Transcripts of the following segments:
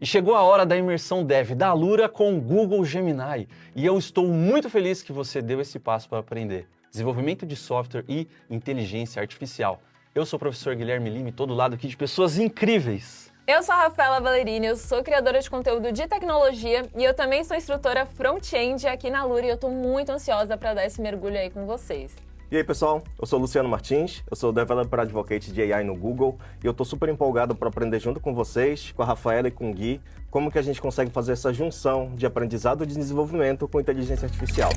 E chegou a hora da imersão Dev da Alura com o Google Gemini. E eu estou muito feliz que você deu esse passo para aprender desenvolvimento de software e inteligência artificial. Eu sou o professor Guilherme Lima e estou do lado aqui de pessoas incríveis. Eu sou a Rafaela Ballerini, eu sou criadora de conteúdo de tecnologia e eu também sou instrutora front-end aqui na Alura e eu estou muito ansiosa para dar esse mergulho aí com vocês. E aí pessoal, eu sou o Luciano Martins, eu sou Developer Advocate de AI no Google e eu estou super empolgado para aprender junto com vocês, com a Rafaela e com o Gui, como que a gente consegue fazer essa junção de aprendizado e desenvolvimento com inteligência artificial.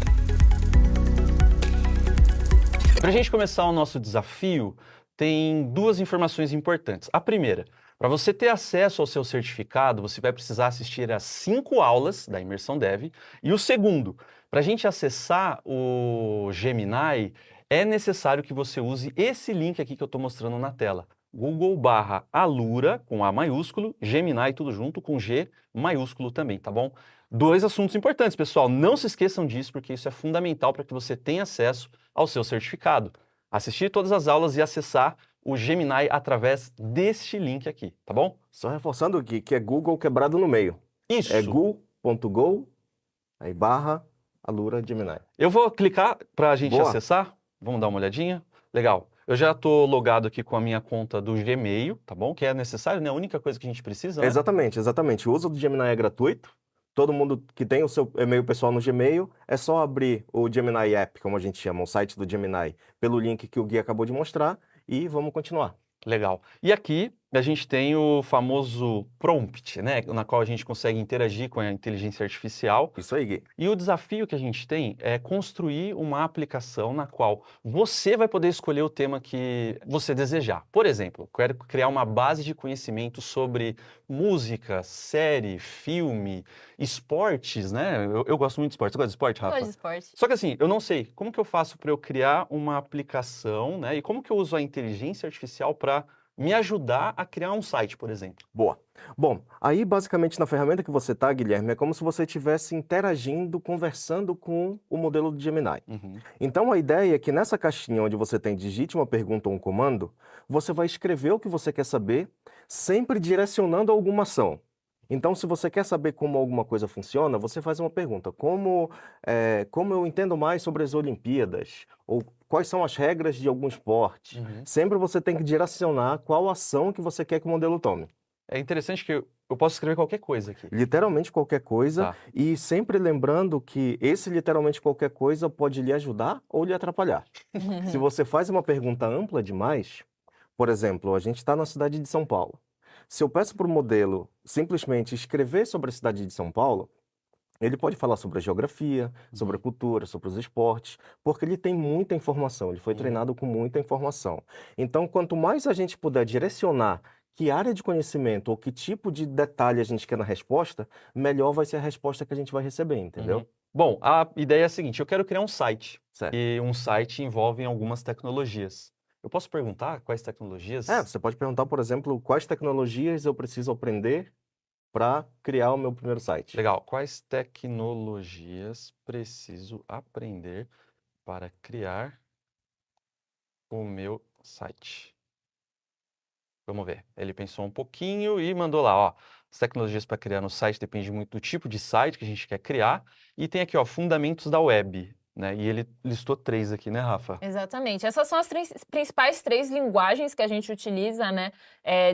Para a gente começar o nosso desafio, tem duas informações importantes. A primeira, para você ter acesso ao seu certificado, você vai precisar assistir às 5 aulas da Imersão Dev. E o segundo, para a gente acessar o Gemini, é necessário que você use esse link aqui que eu estou mostrando na tela. Google/Alura, com A maiúsculo, Gemini tudo junto, com G maiúsculo também, tá bom? Dois assuntos importantes, pessoal. Não se esqueçam disso, porque isso é fundamental para que você tenha acesso ao seu certificado. Assistir todas as aulas e acessar o Gemini através deste link aqui, tá bom? Só reforçando aqui que é Google quebrado no meio. Isso. É gu.go, aí /Alura Gemini. Eu vou clicar para a gente Boa. acessar. Vamos dar uma olhadinha. Legal. Eu já estou logado aqui com a minha conta do Gmail, tá bom? Que é necessário, né? A única coisa que a gente precisa, né? Exatamente. O uso do Gemini é gratuito. Todo mundo que tem o seu e-mail pessoal no Gmail, é só abrir o Gemini App, como a gente chama, o site do Gemini, pelo link que o Gui acabou de mostrar e vamos continuar. Legal. E aqui a gente tem o famoso prompt, né? Na qual a gente consegue interagir com a inteligência artificial. Isso aí, Gui. E o desafio que a gente tem é construir uma aplicação na qual você vai poder escolher o tema que você desejar. Por exemplo, quero criar uma base de conhecimento sobre música, série, filme, esportes, né? Eu gosto muito de esporte. Você gosta de esporte, Rafa? Gosto de esporte. Só que assim, eu não sei como que eu faço para eu criar uma aplicação, né? E como que eu uso a inteligência artificial para me ajudar a criar um site, por exemplo. Boa. Bom, aí basicamente na ferramenta que você está, Guilherme, é como se você estivesse interagindo, conversando com o modelo do Gemini. Então a ideia é que nessa caixinha onde você tem digite uma pergunta ou um comando, você vai escrever o que você quer saber, sempre direcionando a alguma ação. Então, se você quer saber como alguma coisa funciona, você faz uma pergunta. Como eu entendo mais sobre as Olimpíadas? Ou quais são as regras de algum esporte? Sempre você tem que direcionar qual ação que você quer que o modelo tome. É interessante que eu posso escrever qualquer coisa aqui. Literalmente qualquer coisa. Tá. E sempre lembrando que esse literalmente qualquer coisa pode lhe ajudar ou lhe atrapalhar. Se você faz uma pergunta ampla demais, por exemplo, a gente está na cidade de São Paulo. Se eu peço para o modelo simplesmente escrever sobre a cidade de São Paulo, ele pode falar sobre a geografia, sobre a cultura, sobre os esportes, porque ele tem muita informação, ele foi treinado com muita informação. Então, quanto mais a gente puder direcionar que área de conhecimento ou que tipo de detalhe a gente quer na resposta, melhor vai ser a resposta que a gente vai receber, entendeu? Bom, a ideia é a seguinte, eu quero criar um site. Certo. E um site envolve algumas tecnologias. Eu posso perguntar quais tecnologias? Você pode perguntar, por exemplo, quais tecnologias eu preciso aprender para criar o meu primeiro site. Legal. Quais tecnologias preciso aprender para criar o meu site? Vamos ver. Ele pensou um pouquinho e mandou lá, ó. As tecnologias para criar no site depende muito do tipo de site que a gente quer criar. E tem aqui, ó, fundamentos da web, né? E ele listou 3 aqui, né, Rafa? Exatamente. Essas são as principais 3 linguagens que a gente utiliza, né?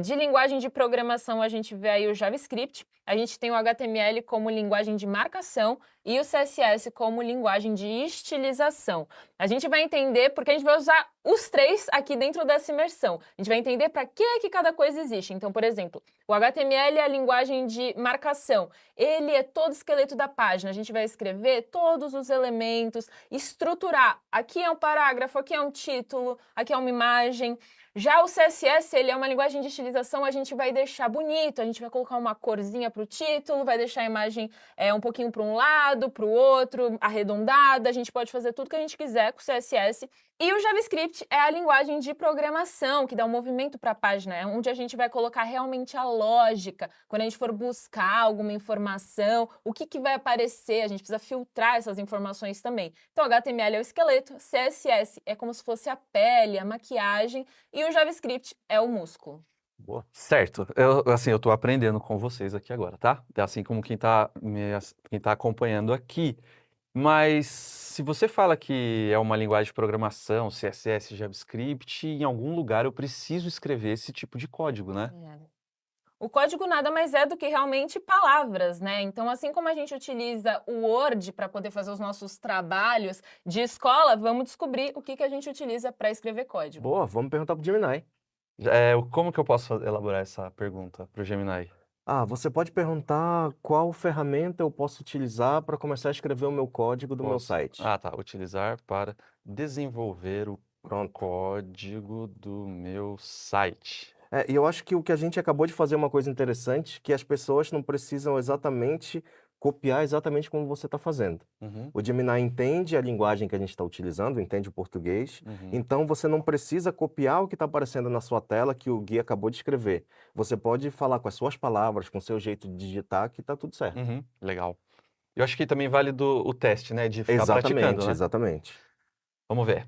De linguagem de programação, a gente vê aí o JavaScript, a gente tem o HTML como linguagem de marcação e o CSS como linguagem de estilização. A gente vai entender, porque a gente vai usar os 3 aqui dentro dessa imersão. A gente vai entender para que cada coisa existe. Então, por exemplo, o HTML é a linguagem de marcação. Ele é todo o esqueleto da página. A gente vai escrever todos os elementos, estruturar. Aqui é um parágrafo, aqui é um título, aqui é uma imagem. Já o CSS, ele é uma linguagem de estilização, a gente vai deixar bonito, a gente vai colocar uma corzinha para o título, vai deixar a imagem um pouquinho para um lado, para o outro, arredondada, a gente pode fazer tudo que a gente quiser com o CSS. E o JavaScript é a linguagem de programação, que dá um movimento para a página, é onde a gente vai colocar realmente a lógica. Quando a gente for buscar alguma informação, o que vai aparecer, a gente precisa filtrar essas informações também. Então, HTML é o esqueleto, CSS é como se fosse a pele, a maquiagem, e o JavaScript é o músculo. Boa. Certo. Eu tô aprendendo com vocês aqui agora, tá? Assim como quem tá acompanhando aqui. Mas se você fala que é uma linguagem de programação, CSS, JavaScript, em algum lugar eu preciso escrever esse tipo de código, né? É. O código nada mais é do que realmente palavras, né? Então, assim como a gente utiliza o Word para poder fazer os nossos trabalhos de escola, vamos descobrir o que que a gente utiliza para escrever código. Boa, vamos perguntar pro Gemini. Como que eu posso elaborar essa pergunta para o Gemini? Ah, você pode perguntar qual ferramenta eu posso utilizar para começar a escrever o meu código do meu site. Ah, tá. Utilizar para desenvolver o Pronto. código do meu site. E eu acho que o que a gente acabou de fazer é uma coisa interessante, que as pessoas não precisam exatamente copiar exatamente como você está fazendo. Uhum, O Gemini entende a linguagem que a gente está utilizando, entende o português, uhum. então você não precisa copiar o que está aparecendo na sua tela que o Gui acabou de escrever. Você pode falar com as suas palavras, com o seu jeito de digitar, que está tudo certo. Uhum, legal. Eu acho que também vale o teste, né? De ficar praticando, Exatamente, né? exatamente. Vamos ver.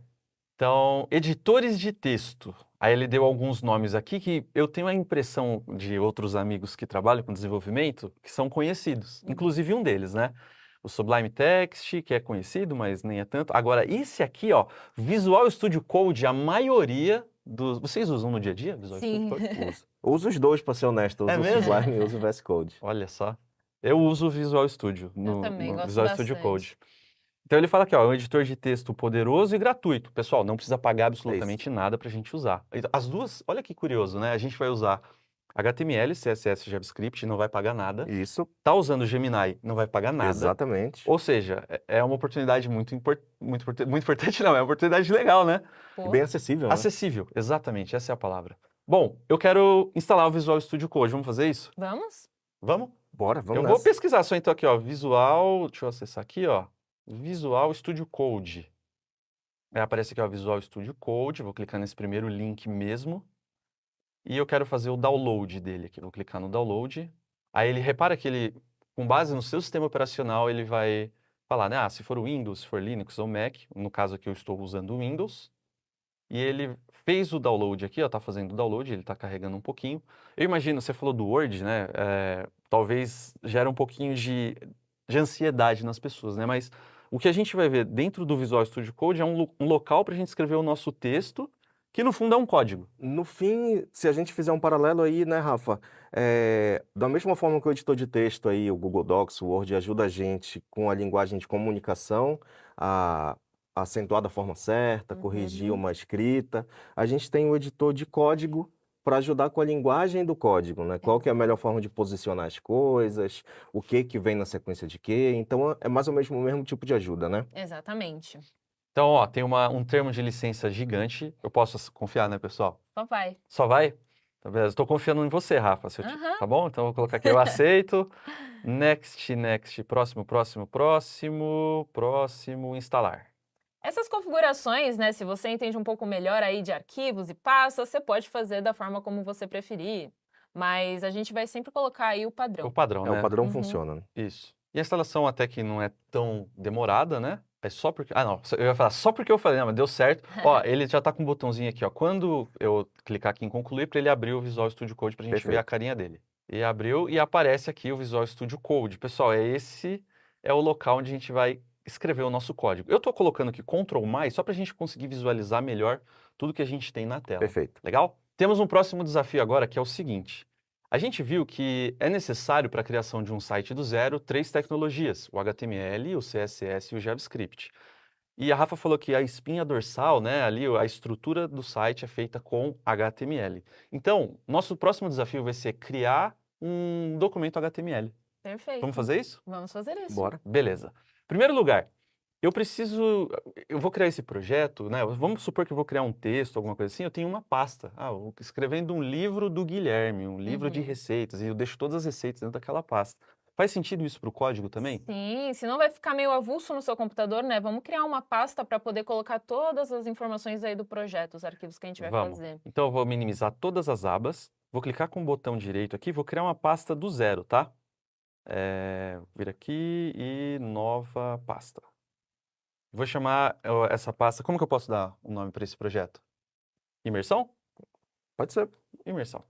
Então, editores de texto. Aí ele deu alguns nomes aqui que eu tenho a impressão de outros amigos que trabalham com desenvolvimento que são conhecidos. Inclusive um deles, né? O Sublime Text, que é conhecido, mas nem é tanto. Agora, esse aqui, ó, Visual Studio Code, a maioria dos... Vocês usam no dia a dia Visual Studio Sim. Code? Uso os dois, para ser honesto. Eu É uso o mesmo? Sublime e uso o VS Code. Olha só. Eu uso o Visual Studio, Eu também gosto Visual Studio bastante. Code. Então ele fala aqui, ó, é um editor de texto poderoso e gratuito. Pessoal, não precisa pagar É absolutamente nada para a gente usar. As duas, olha que curioso, né? A gente vai usar HTML, CSS, JavaScript, não vai pagar nada. Isso, Tá usando o Gemini, não vai pagar nada. exatamente. Ou seja, é uma oportunidade muito importante, não, é uma oportunidade legal, né? E Pô, bem acessível, né? Acessível, exatamente, essa é a palavra. Bom, eu quero instalar o Visual Studio Code, vamos fazer isso? vamos? Vamos? Bora, Eu vamos vou nessa. pesquisar só então aqui, ó, deixa eu acessar aqui, ó, Visual Studio Code. Aí aparece aqui, ó, Visual Studio Code, vou clicar nesse primeiro link mesmo, e eu quero fazer o download dele aqui, vou clicar no download. Aí ele repara que ele, com base no seu sistema operacional, ele vai falar, né, se for o Windows, se for Linux ou Mac, no caso aqui eu estou usando o Windows, e ele fez o download aqui, ó, tá fazendo o download, ele tá carregando um pouquinho. Eu imagino, você falou do Word, né, talvez gera um pouquinho de ansiedade nas pessoas, né, mas o que a gente vai ver dentro do Visual Studio Code é um local para a gente escrever o nosso texto, que no fundo é um código. No fim, se a gente fizer um paralelo aí, né, Rafa? Da mesma forma que o editor de texto aí, o Google Docs, o Word, ajuda a gente com a linguagem de comunicação a acentuar da forma certa, corrigir uma escrita, a gente tem o editor de código para ajudar com a linguagem do código, né? Qual que é a melhor forma de posicionar as coisas, o que vem na sequência de quê. Então, é mais ou menos o mesmo tipo de ajuda, né? Exatamente. Então, ó, tem um termo de licença gigante, eu posso confiar, né, pessoal? Só vai. Só vai? Tá beleza? Estou confiando em você, Rafa, Aham. tá bom? Então, eu vou colocar aqui, eu aceito, next, próximo, instalar. Essas configurações, né, se você entende um pouco melhor aí de arquivos e pastas, você pode fazer da forma como você preferir. Mas a gente vai sempre colocar aí o O padrão. padrão, O né? padrão Uhum. funciona, né? Isso. E a instalação até que não é tão demorada, né? É só porque... Ah, não. Eu ia falar só porque eu falei, não, mas deu certo. Ó, ele já tá com um botãozinho aqui, ó. Quando eu clicar aqui em concluir, para ele abrir o Visual Studio Code pra gente ver a Perfeito. carinha dele. E abriu e aparece aqui o Visual Studio Code. Pessoal, esse é o local onde a gente vai escrever o nosso código. Eu tô colocando aqui Ctrl+, só pra gente conseguir visualizar melhor tudo que a gente tem na tela. Perfeito. Legal? Temos um próximo desafio agora, que é o seguinte. A gente viu que é necessário para a criação de um site do zero 3 tecnologias, o HTML, o CSS e o JavaScript. E a Rafa falou que a espinha dorsal, né, ali a estrutura do site é feita com HTML. Então, nosso próximo desafio vai ser criar um documento HTML. Perfeito. Vamos fazer isso? Vamos fazer isso. Bora. Beleza. Primeiro lugar, eu vou criar esse projeto, né? Vamos supor que eu vou criar um texto, alguma coisa assim, eu tenho uma pasta. Eu escrevendo um livro do Guilherme, um livro de Uhum. receitas, e eu deixo todas as receitas dentro daquela pasta. Faz sentido isso para o código também? Sim, senão vai ficar meio avulso no seu computador, né? Vamos criar uma pasta para poder colocar todas as informações aí do projeto, os arquivos que a gente vai Vamos. fazer. Então eu vou minimizar todas as abas, vou clicar com o botão direito aqui, vou criar uma pasta do zero, tá? Vir aqui e nova pasta. Vou chamar essa pasta, como que eu posso dar um nome para esse projeto? Imersão? Pode ser. Imersão.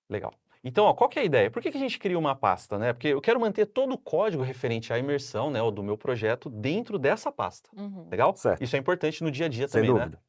Legal. Então, ó, qual que é a ideia? Por que que a gente cria uma pasta, né? Porque eu quero manter todo o código referente à imersão, né, ou do meu projeto dentro dessa pasta. Uhum. Legal? Certo. Isso é importante no dia a dia Sem também, né? dúvida.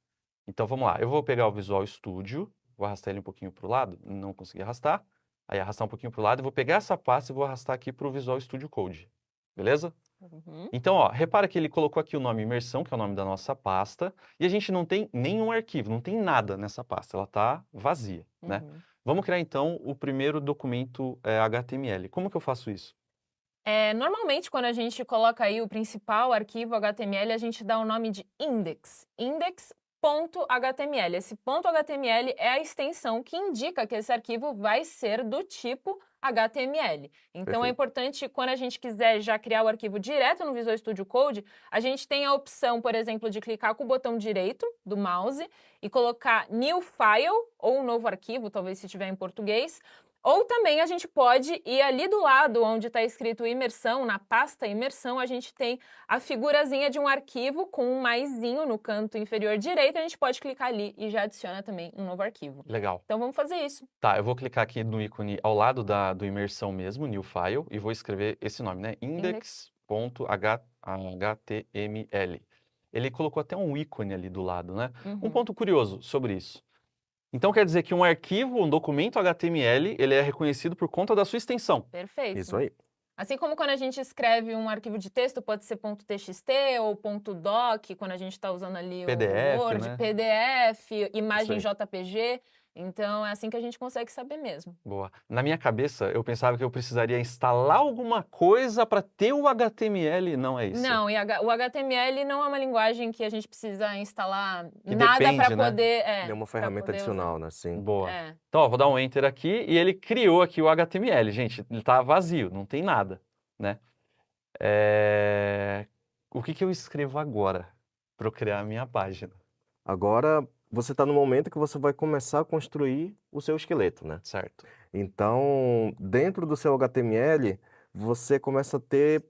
Então vamos lá. Eu vou pegar o Visual Studio, vou arrastar ele um pouquinho para o lado, não consegui arrastar. Aí arrastar um pouquinho para o lado e vou pegar essa pasta e vou arrastar aqui para o Visual Studio Code. Beleza? Uhum. Então, ó, repara que ele colocou aqui o nome imersão, que é o nome da nossa pasta, e a gente não tem nenhum arquivo, não tem nada nessa pasta, ela está vazia, né? Uhum. Vamos criar então o primeiro documento HTML. Como que eu faço isso? Normalmente, quando a gente coloca aí o principal arquivo HTML, a gente dá o nome de index. Index.html. Esse .html é a extensão que indica que esse arquivo vai ser do tipo HTML. Então, é Perfeito. importante, quando a gente quiser já criar o arquivo direto no Visual Studio Code, a gente tem a opção, por exemplo, de clicar com o botão direito do mouse e colocar New File, ou um novo arquivo, talvez se tiver em português. Ou também a gente pode ir ali do lado onde está escrito imersão, na pasta imersão, a gente tem a figurazinha de um arquivo com um maisinho no canto inferior direito, a gente pode clicar ali e já adiciona também um novo arquivo. Legal. Então vamos fazer isso. Tá, eu vou clicar aqui no ícone ao lado do imersão mesmo, New File, e vou escrever esse nome, né? Index.html. Ele colocou até um ícone ali do lado, né? Um Uhum. ponto curioso sobre isso. Então quer dizer que um arquivo, um documento HTML, ele é reconhecido por conta da sua extensão. Perfeito. Isso aí. Assim como quando a gente escreve um arquivo de texto, pode ser .txt ou .doc, quando a gente está usando ali PDF, o Word, né? PDF, imagem Isso JPG. Então, é assim que a gente consegue saber mesmo. Boa. Na minha cabeça, eu pensava que eu precisaria instalar alguma coisa para ter o HTML, não é isso? Não, o HTML não é uma linguagem que a gente precisa instalar Que nada depende, para né? poder... É uma pra ferramenta poder usar. adicional, né? Sim. Boa. É. Então, ó, vou dar um Enter aqui e ele criou aqui o HTML. Gente, ele tá vazio, não tem nada, né? O que que eu escrevo agora para eu criar a minha página, Agora, você está no momento que você vai começar a construir o seu esqueleto, né? certo? Então, dentro do seu HTML, você começa a ter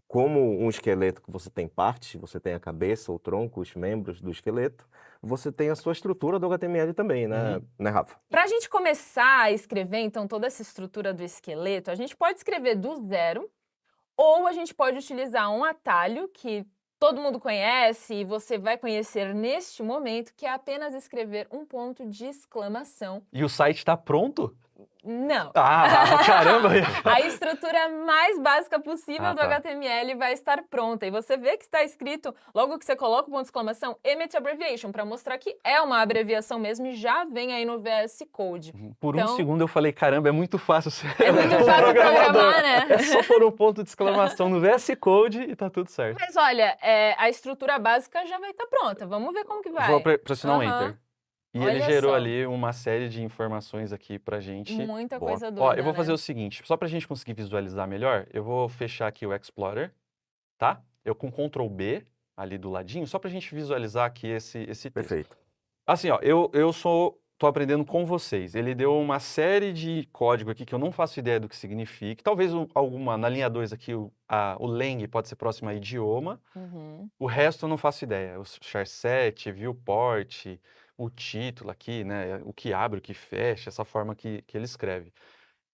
como um esqueleto que você tem partes, você tem a cabeça, o tronco, os membros do esqueleto, você tem a sua estrutura do HTML também, né, né, Rafa? Para a gente começar a escrever, então, toda essa estrutura do esqueleto, a gente pode escrever do zero, ou a gente pode utilizar um atalho que todo mundo conhece e você vai conhecer neste momento, que é apenas escrever um ponto de exclamação. E o site está pronto? Não! Ah, caramba! A estrutura mais básica possível Ah, do tá. HTML vai estar pronta. E você vê que está escrito, logo que você coloca o ponto de exclamação, Emmet Abbreviation, para mostrar que é uma abreviação mesmo e já vem aí no VS Code. Por um Então- segundo eu falei, caramba, é muito fácil ser É muito fácil programar, né? É só pôr um ponto de exclamação no VS Code e tá tudo certo. Mas olha, a estrutura básica já vai estar pronta. Vamos ver como que vai. Vou pressionar um Aham. Enter. E ele Olha gerou só. ali uma série de informações aqui pra gente. Muita Boa. coisa Ó, doida, eu vou fazer né? o seguinte, só pra gente conseguir visualizar melhor, eu vou fechar aqui o Explorer, tá? Eu com Ctrl B ali do ladinho, só pra gente visualizar aqui esse texto. Perfeito. Assim, ó, eu tô aprendendo com vocês. Ele deu uma série de código aqui que eu não faço ideia do que significa. Talvez alguma, na linha 2 aqui, o lang pode ser próximo a idioma. Uhum. O resto eu não faço ideia. O charset, viewport, o título aqui, né? O que abre, o que fecha, essa forma que ele escreve.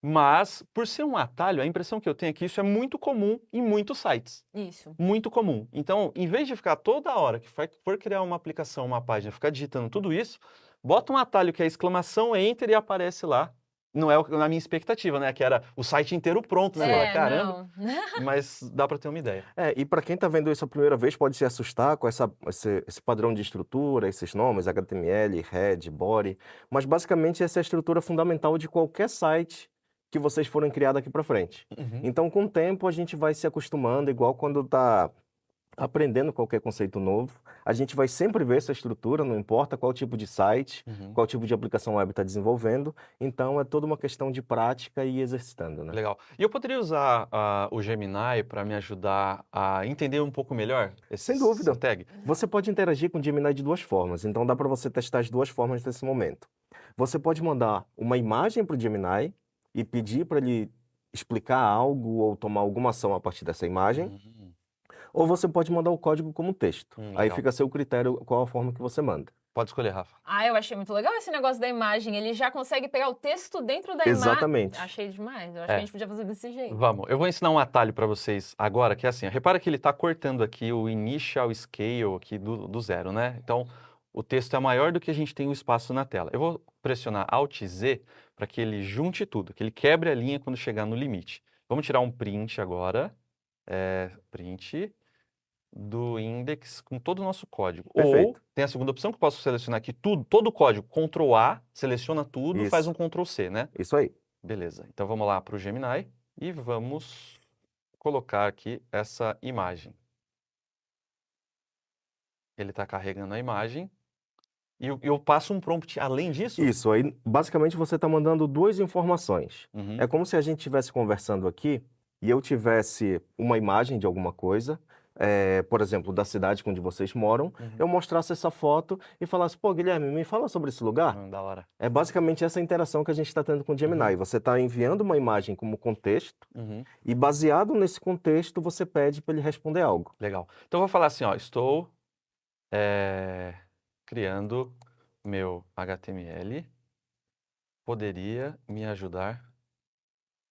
Mas, por ser um atalho, a impressão que eu tenho é que isso é muito comum em muitos sites. Isso. Muito comum. Então, em vez de ficar toda hora que for criar uma aplicação, uma página, ficar digitando tudo isso, bota um atalho que é exclamação, enter e aparece lá. Não é na minha expectativa, né? Que era o site inteiro pronto, né? Fala, caramba, não. mas dá para ter uma ideia. E para quem está vendo isso a primeira vez, pode se assustar com esse padrão de estrutura, esses nomes, HTML, head, body, mas basicamente essa é a estrutura fundamental de qualquer site que vocês forem criar daqui para frente. Então, com o tempo, a gente vai se acostumando, igual quando está aprendendo qualquer conceito novo, a gente vai sempre ver essa estrutura, não importa qual tipo de site, qual tipo de aplicação web está desenvolvendo. Então, é toda uma questão de prática e exercitando, né? Legal. E eu poderia usar o Gemini para me ajudar a entender um pouco melhor Sem dúvida. essa tag? Você pode interagir com o Gemini de duas formas, então dá para você testar as duas formas nesse momento. Você pode mandar uma imagem para o Gemini e pedir para ele explicar algo ou tomar alguma ação a partir dessa imagem, ou você pode mandar o código como texto. Aí Legal. fica a seu critério qual a forma que você manda. Pode escolher, Rafa. Eu achei muito legal esse negócio da imagem. Ele já consegue pegar o texto dentro da imagem. Exatamente. Achei demais. Eu acho que a gente podia fazer desse jeito. Vamos, eu vou ensinar um atalho para vocês agora, que é assim, repara que ele está cortando aqui o initial scale aqui do zero, né? Então, o texto é maior do que a gente tem o espaço na tela. Eu vou pressionar Alt Z para que ele junte tudo, que ele quebre a linha quando chegar no limite. Vamos tirar um print agora, print do index com todo o nosso código. Perfeito. Ou tem a segunda opção que eu posso selecionar aqui tudo, todo o código, Ctrl A, seleciona tudo, faz um Ctrl C, né? Isso aí. Beleza, então vamos lá para o Gemini e vamos colocar aqui essa imagem. Ele está carregando a imagem e eu passo um prompt além disso? Isso, aí basicamente você está mandando duas informações. Uhum. É como se a gente estivesse conversando aqui e eu tivesse uma imagem de alguma coisa, por exemplo, da cidade onde vocês moram, eu mostrasse essa foto e falasse, pô, Guilherme, me fala sobre esse lugar. Da hora. É basicamente essa interação que a gente está tendo com o Gemini. Você está enviando uma imagem como contexto e baseado nesse contexto você pede para ele responder algo. Legal. Então eu vou falar assim, ó, estou criando meu HTML, poderia me ajudar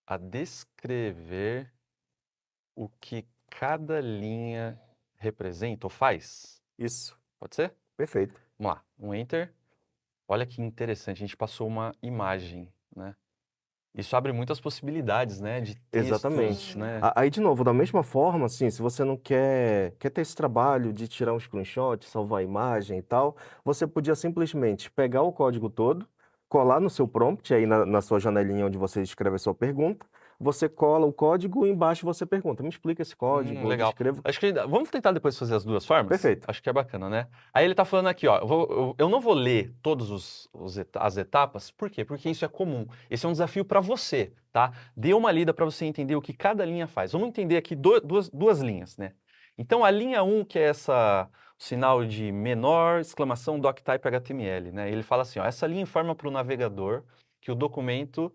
a descrever o que cada linha representa ou faz? Isso, Pode ser? perfeito. Vamos lá, um Enter. Olha que interessante, a gente passou uma imagem, né? Isso abre muitas possibilidades, né? De textos, Exatamente. né? Aí, de novo, da mesma forma, assim, se você não quer ter esse trabalho de tirar um screenshot, salvar a imagem e tal, você podia simplesmente pegar o código todo, colar no seu prompt, aí na sua janelinha onde você escreve a sua pergunta, você cola o código e embaixo você pergunta, me explica esse código, eu Legal. descrevo. Acho que vamos tentar depois fazer as duas formas? Perfeito. Acho que é bacana, né? Aí ele tá falando aqui, ó, eu não vou ler todas as etapas, por quê? Porque isso é comum. Esse é um desafio para você, tá? Dê uma lida para você entender o que cada linha faz. Vamos entender aqui duas linhas, né? Então a linha 1, que é essa sinal de menor exclamação doctype HTML, né? Ele fala assim, ó, essa linha informa para o navegador que o documento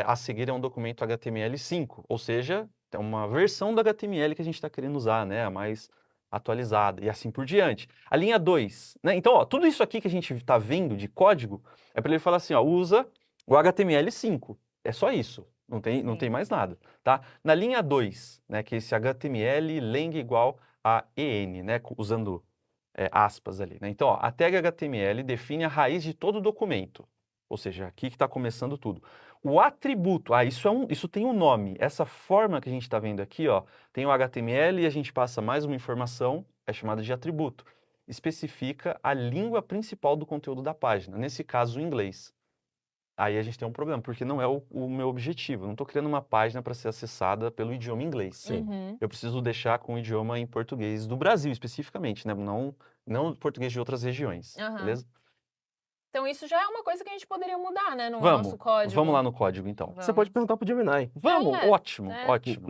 a seguir é um documento HTML5, ou seja, é uma versão do HTML que a gente está querendo usar, né? A mais atualizada e assim por diante. A linha 2, né? Então, ó, tudo isso aqui que a gente está vendo de código é para ele falar assim, ó, usa o HTML5. É só isso, não tem mais nada, tá? Na linha 2, né, que é esse HTML lang igual a EN, né, usando aspas ali, né? Então, ó, a tag HTML define a raiz de todo documento, ou seja, aqui que está começando tudo. O atributo, isso tem um nome. Essa forma que a gente está vendo aqui, ó, tem o HTML e a gente passa mais uma informação, é chamada de atributo. Especifica a língua principal do conteúdo da página, nesse caso o inglês. Aí a gente tem um problema, porque não é o meu objetivo. Eu não estou criando uma página para ser acessada pelo idioma inglês. Sim. Eu preciso deixar com o idioma em português do Brasil, especificamente, né? Não português de outras regiões, beleza? Então isso já é uma coisa que a gente poderia mudar, né, no Vamos, nosso código. vamos lá no código, então. Você pode perguntar para o Gemini. Vamos, ótimo, ótimo.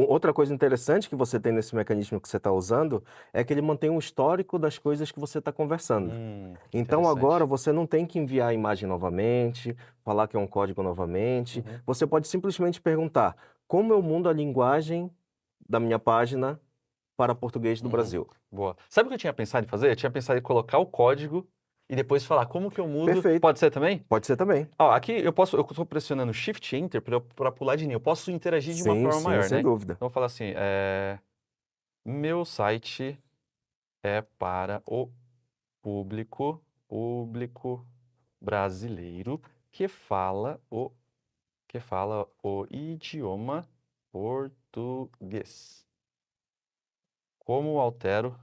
Outra coisa interessante que você tem nesse mecanismo que você está usando é que ele mantém um histórico das coisas que você está conversando. Então agora você não tem que enviar a imagem novamente, falar que é um código novamente. Você pode simplesmente perguntar como eu mudo a linguagem da minha página para português do Brasil. Boa. Sabe o que eu tinha pensado em fazer? Eu tinha pensado em colocar o código e depois falar como que eu mudo. Perfeito. Pode ser também? Pode ser também. Ó, aqui eu estou pressionando Shift Enter para pular de linha. Eu posso interagir de uma forma maior, sem né? dúvida. Então eu vou falar assim, meu site é para o público brasileiro que fala o idioma português. Como altero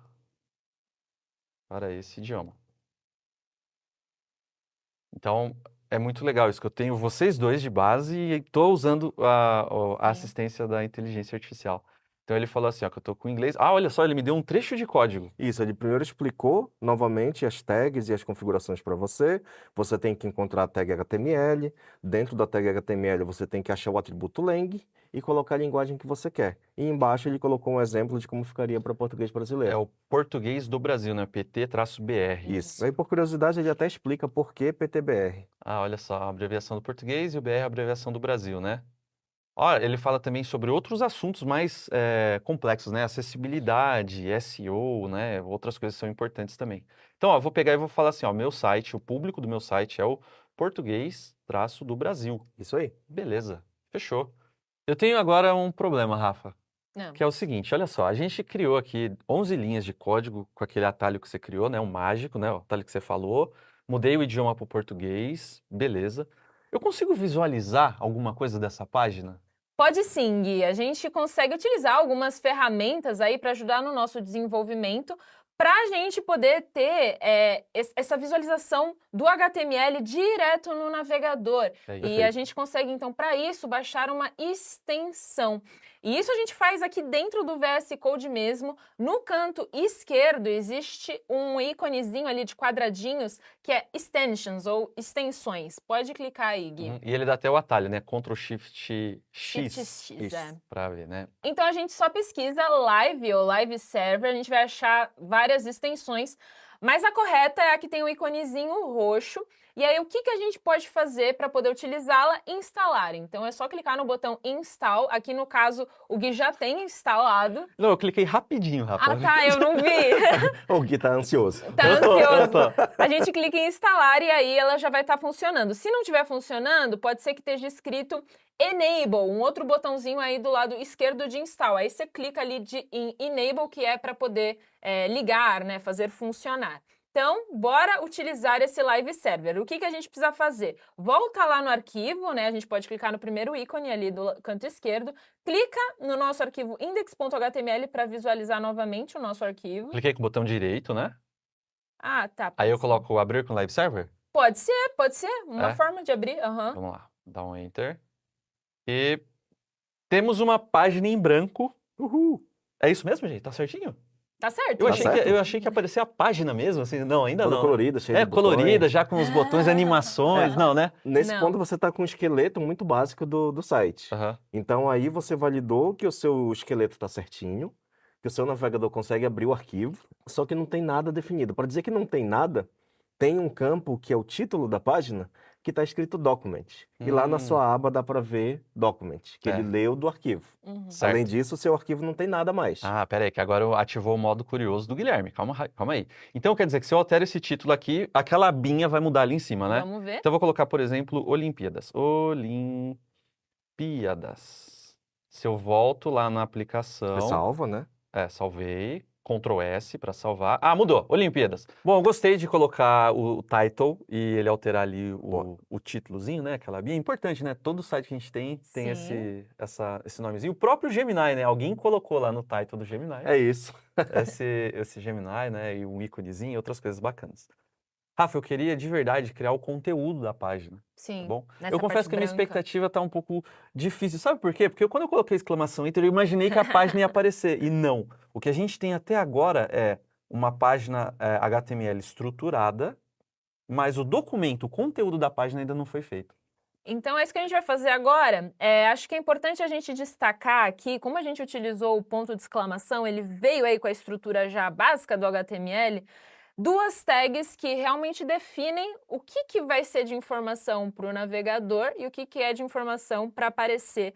para esse idioma? Então, é muito legal isso, que eu tenho vocês dois de base e estou usando a assistência da inteligência artificial. Então, ele falou assim, ó, que eu estou com inglês. Ah, olha só, ele me deu um trecho de código. Isso, ele primeiro explicou novamente as tags e as configurações para você. Você tem que encontrar a tag HTML. Dentro da tag HTML, você tem que achar o atributo lang e colocar a linguagem que você quer. E embaixo ele colocou um exemplo de como ficaria para português brasileiro. É o português do Brasil, né? PT-BR. Isso. Aí, por curiosidade, ele até explica por que PTBR. Ah, olha só, a abreviação do português e o BR é a abreviação do Brasil, né? Olha, ele fala também sobre outros assuntos mais complexos, né? Acessibilidade, SEO, né? Outras coisas são importantes também. Então, ó, vou pegar e vou falar assim, ó, meu site, o público do meu site é o português-do Brasil. Isso aí. Beleza, fechou. Eu tenho agora um problema, Rafa, Não. que é o seguinte, olha só, a gente criou aqui 11 linhas de código com aquele atalho que você criou, né? O mágico, né? O atalho que você falou. Mudei o idioma para o português, beleza. Eu consigo visualizar alguma coisa dessa página? Pode sim, Gui. A gente consegue utilizar algumas ferramentas aí para ajudar no nosso desenvolvimento, para a gente poder ter essa visualização do HTML direto no navegador. E perfeito. a gente consegue, então, para isso, baixar uma extensão. E isso a gente faz aqui dentro do VS Code mesmo. No canto esquerdo existe um íconezinho ali de quadradinhos que é extensions ou extensões. Pode clicar aí, Gui. E ele dá até o atalho, né? Ctrl Shift X. Shift X, Isso, é. pra ver, né? Então a gente só pesquisa live ou live server, a gente vai achar várias extensões, mas a correta é a que tem o íconezinho roxo. E aí o que a gente pode fazer para poder utilizá-la? Instalar. Então é só clicar no botão install. Aqui no caso o Gui já tem instalado. Não, eu cliquei rapidinho, Rafa. Ah tá, eu não vi. O Gui tá ansioso. Tá Eu ansioso. tô. A gente clica em instalar e aí ela já vai estar funcionando. Se não estiver funcionando, pode ser que esteja escrito Enable, um outro botãozinho aí do lado esquerdo de install. Aí você clica ali em Enable, que é para poder ligar, né, fazer funcionar. Então, bora utilizar esse live server. O que a gente precisa fazer? Volta lá no arquivo, né? A gente pode clicar no primeiro ícone ali do canto esquerdo, clica no nosso arquivo index.html para visualizar novamente o nosso arquivo. Cliquei com o botão direito, né? Ah, tá. Aí eu ser. coloco abrir com live server. Pode ser. Uma É? forma de abrir. Vamos lá, dá um enter. E temos uma página em branco. Uhul. É isso mesmo, gente? Tá certinho? Tá certo? Eu achei que ia aparecer a página mesmo, assim. Não, ainda Toda não. colorida, cheia de colorida, botões. já com os botões, animações, não, né? Nesse Não. ponto você está com um esqueleto muito básico do site. Aham. Então aí você validou que o seu esqueleto está certinho, que o seu navegador consegue abrir o arquivo, só que não tem nada definido. Para dizer que não tem nada, tem um campo que é o título da página, que está escrito Document. E lá na sua aba dá para ver Document, que ele leu do arquivo. Uhum. Certo. Além disso, o seu arquivo não tem nada mais. Ah, pera aí, que agora eu ativou o modo curioso do Guilherme. Calma aí. Então quer dizer que se eu altero esse título aqui, aquela abinha vai mudar ali em cima, né? Vamos ver. Então eu vou colocar, por exemplo, Olimpíadas. Olimpíadas. Se eu volto lá na aplicação... Você salva, né? Salvei. Ctrl S para salvar. Ah, mudou. Olimpíadas. Bom, eu gostei de colocar o title e ele alterar ali o títulozinho, né? Aquela abinha. É importante, né? Todo site que a gente tem Sim. esse nomezinho. O próprio Gemini, né? Alguém colocou lá no title do Gemini. É isso. Esse Gemini, né? E um íconezinho e outras coisas bacanas. Rafa, eu queria de verdade criar o conteúdo da página. Sim. Tá bom? Nessa Eu confesso parte que a minha branca. expectativa tá um pouco difícil. Sabe por quê? Porque quando eu coloquei exclamação enter, eu imaginei que a página ia aparecer. E não. O que a gente tem até agora é uma página HTML estruturada, mas o documento, o conteúdo da página ainda não foi feito. Então, é isso que a gente vai fazer agora. Acho que é importante a gente destacar aqui, como a gente utilizou o ponto de exclamação, ele veio aí com a estrutura já básica do HTML, duas tags que realmente definem o que vai ser de informação para o navegador e o que é de informação para aparecer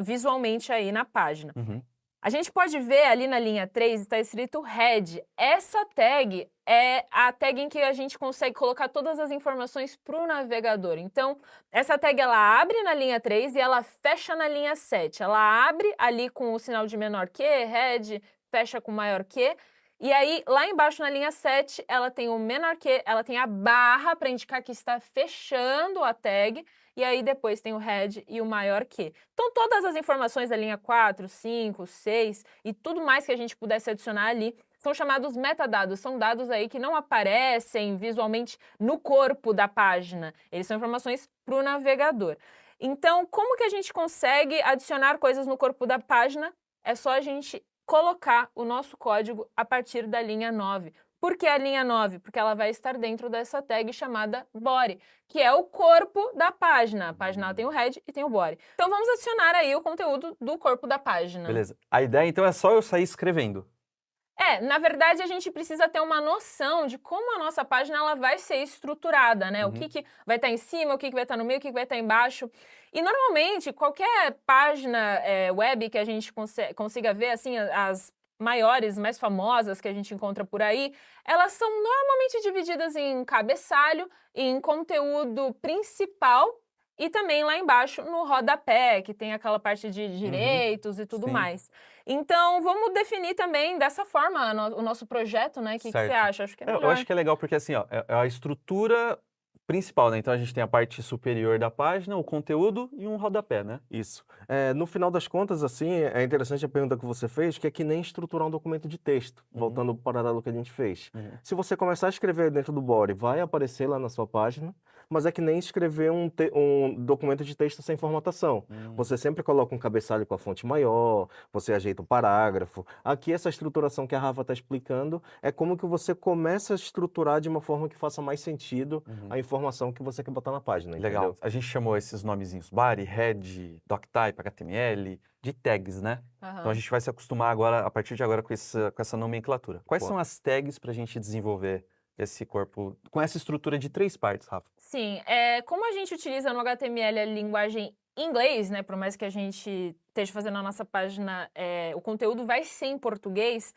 visualmente aí na página. Uhum. A gente pode ver ali na linha 3, está escrito head. Essa tag é a tag em que a gente consegue colocar todas as informações para o navegador. Então, essa tag ela abre na linha 3 e ela fecha na linha 7. Ela abre ali com o sinal de menor que, head, fecha com maior que. E aí, lá embaixo na linha 7, ela tem o menor que, ela tem a barra para indicar que está fechando a tag, e aí depois tem o head e o maior que. Então, todas as informações da linha 4, 5, 6 e tudo mais que a gente pudesse adicionar ali são chamados metadados, são dados aí que não aparecem visualmente no corpo da página. Eles são informações para o navegador. Então, como que a gente consegue adicionar coisas no corpo da página? É só a gente colocar o nosso código a partir da linha 9. Por que a linha 9? Porque ela vai estar dentro dessa tag chamada body, que é o corpo da página. A página tem o head e tem o body. Então vamos adicionar aí o conteúdo do corpo da página. Beleza. A ideia, então, é só eu sair escrevendo. Na verdade, a gente precisa ter uma noção de como a nossa página ela vai ser estruturada, né? O que vai estar em cima, o que vai estar no meio, o que vai estar embaixo. E, normalmente, qualquer página web que a gente consiga ver, assim, as maiores, mais famosas que a gente encontra por aí, elas são normalmente divididas em cabeçalho, em conteúdo principal e também lá embaixo no rodapé, que tem aquela parte de direitos e tudo Sim. mais. Então, vamos definir também dessa forma o nosso projeto, né? O que você Certo. acha? Acho que é Eu melhor. acho que é legal porque assim, ó, é a estrutura principal, né? Então a gente tem a parte superior da página, o conteúdo e um rodapé, né? Isso. No final das contas, assim, é interessante a pergunta que você fez, que é que nem estruturar um documento de texto, voltando ao paralelo que a gente fez. Se você começar a escrever dentro do body, vai aparecer lá na sua página, mas é que nem escrever um documento de texto sem formatação. Você sempre coloca um cabeçalho com a fonte maior, você ajeita um parágrafo. Aqui, essa estruturação que a Rafa está explicando é como que você começa a estruturar de uma forma que faça mais sentido a informação que você quer botar na página, Legal. entendeu? A gente chamou esses nomezinhos body, head, doctype, HTML, de tags, né? Então a gente vai se acostumar agora, a partir de agora, com essa nomenclatura. Quais Boa. são as tags para a gente desenvolver esse corpo com essa estrutura de 3 partes, Rafa? Sim, como a gente utiliza no HTML a linguagem em inglês, né? Por mais que a gente esteja fazendo a nossa página, o conteúdo vai ser em português.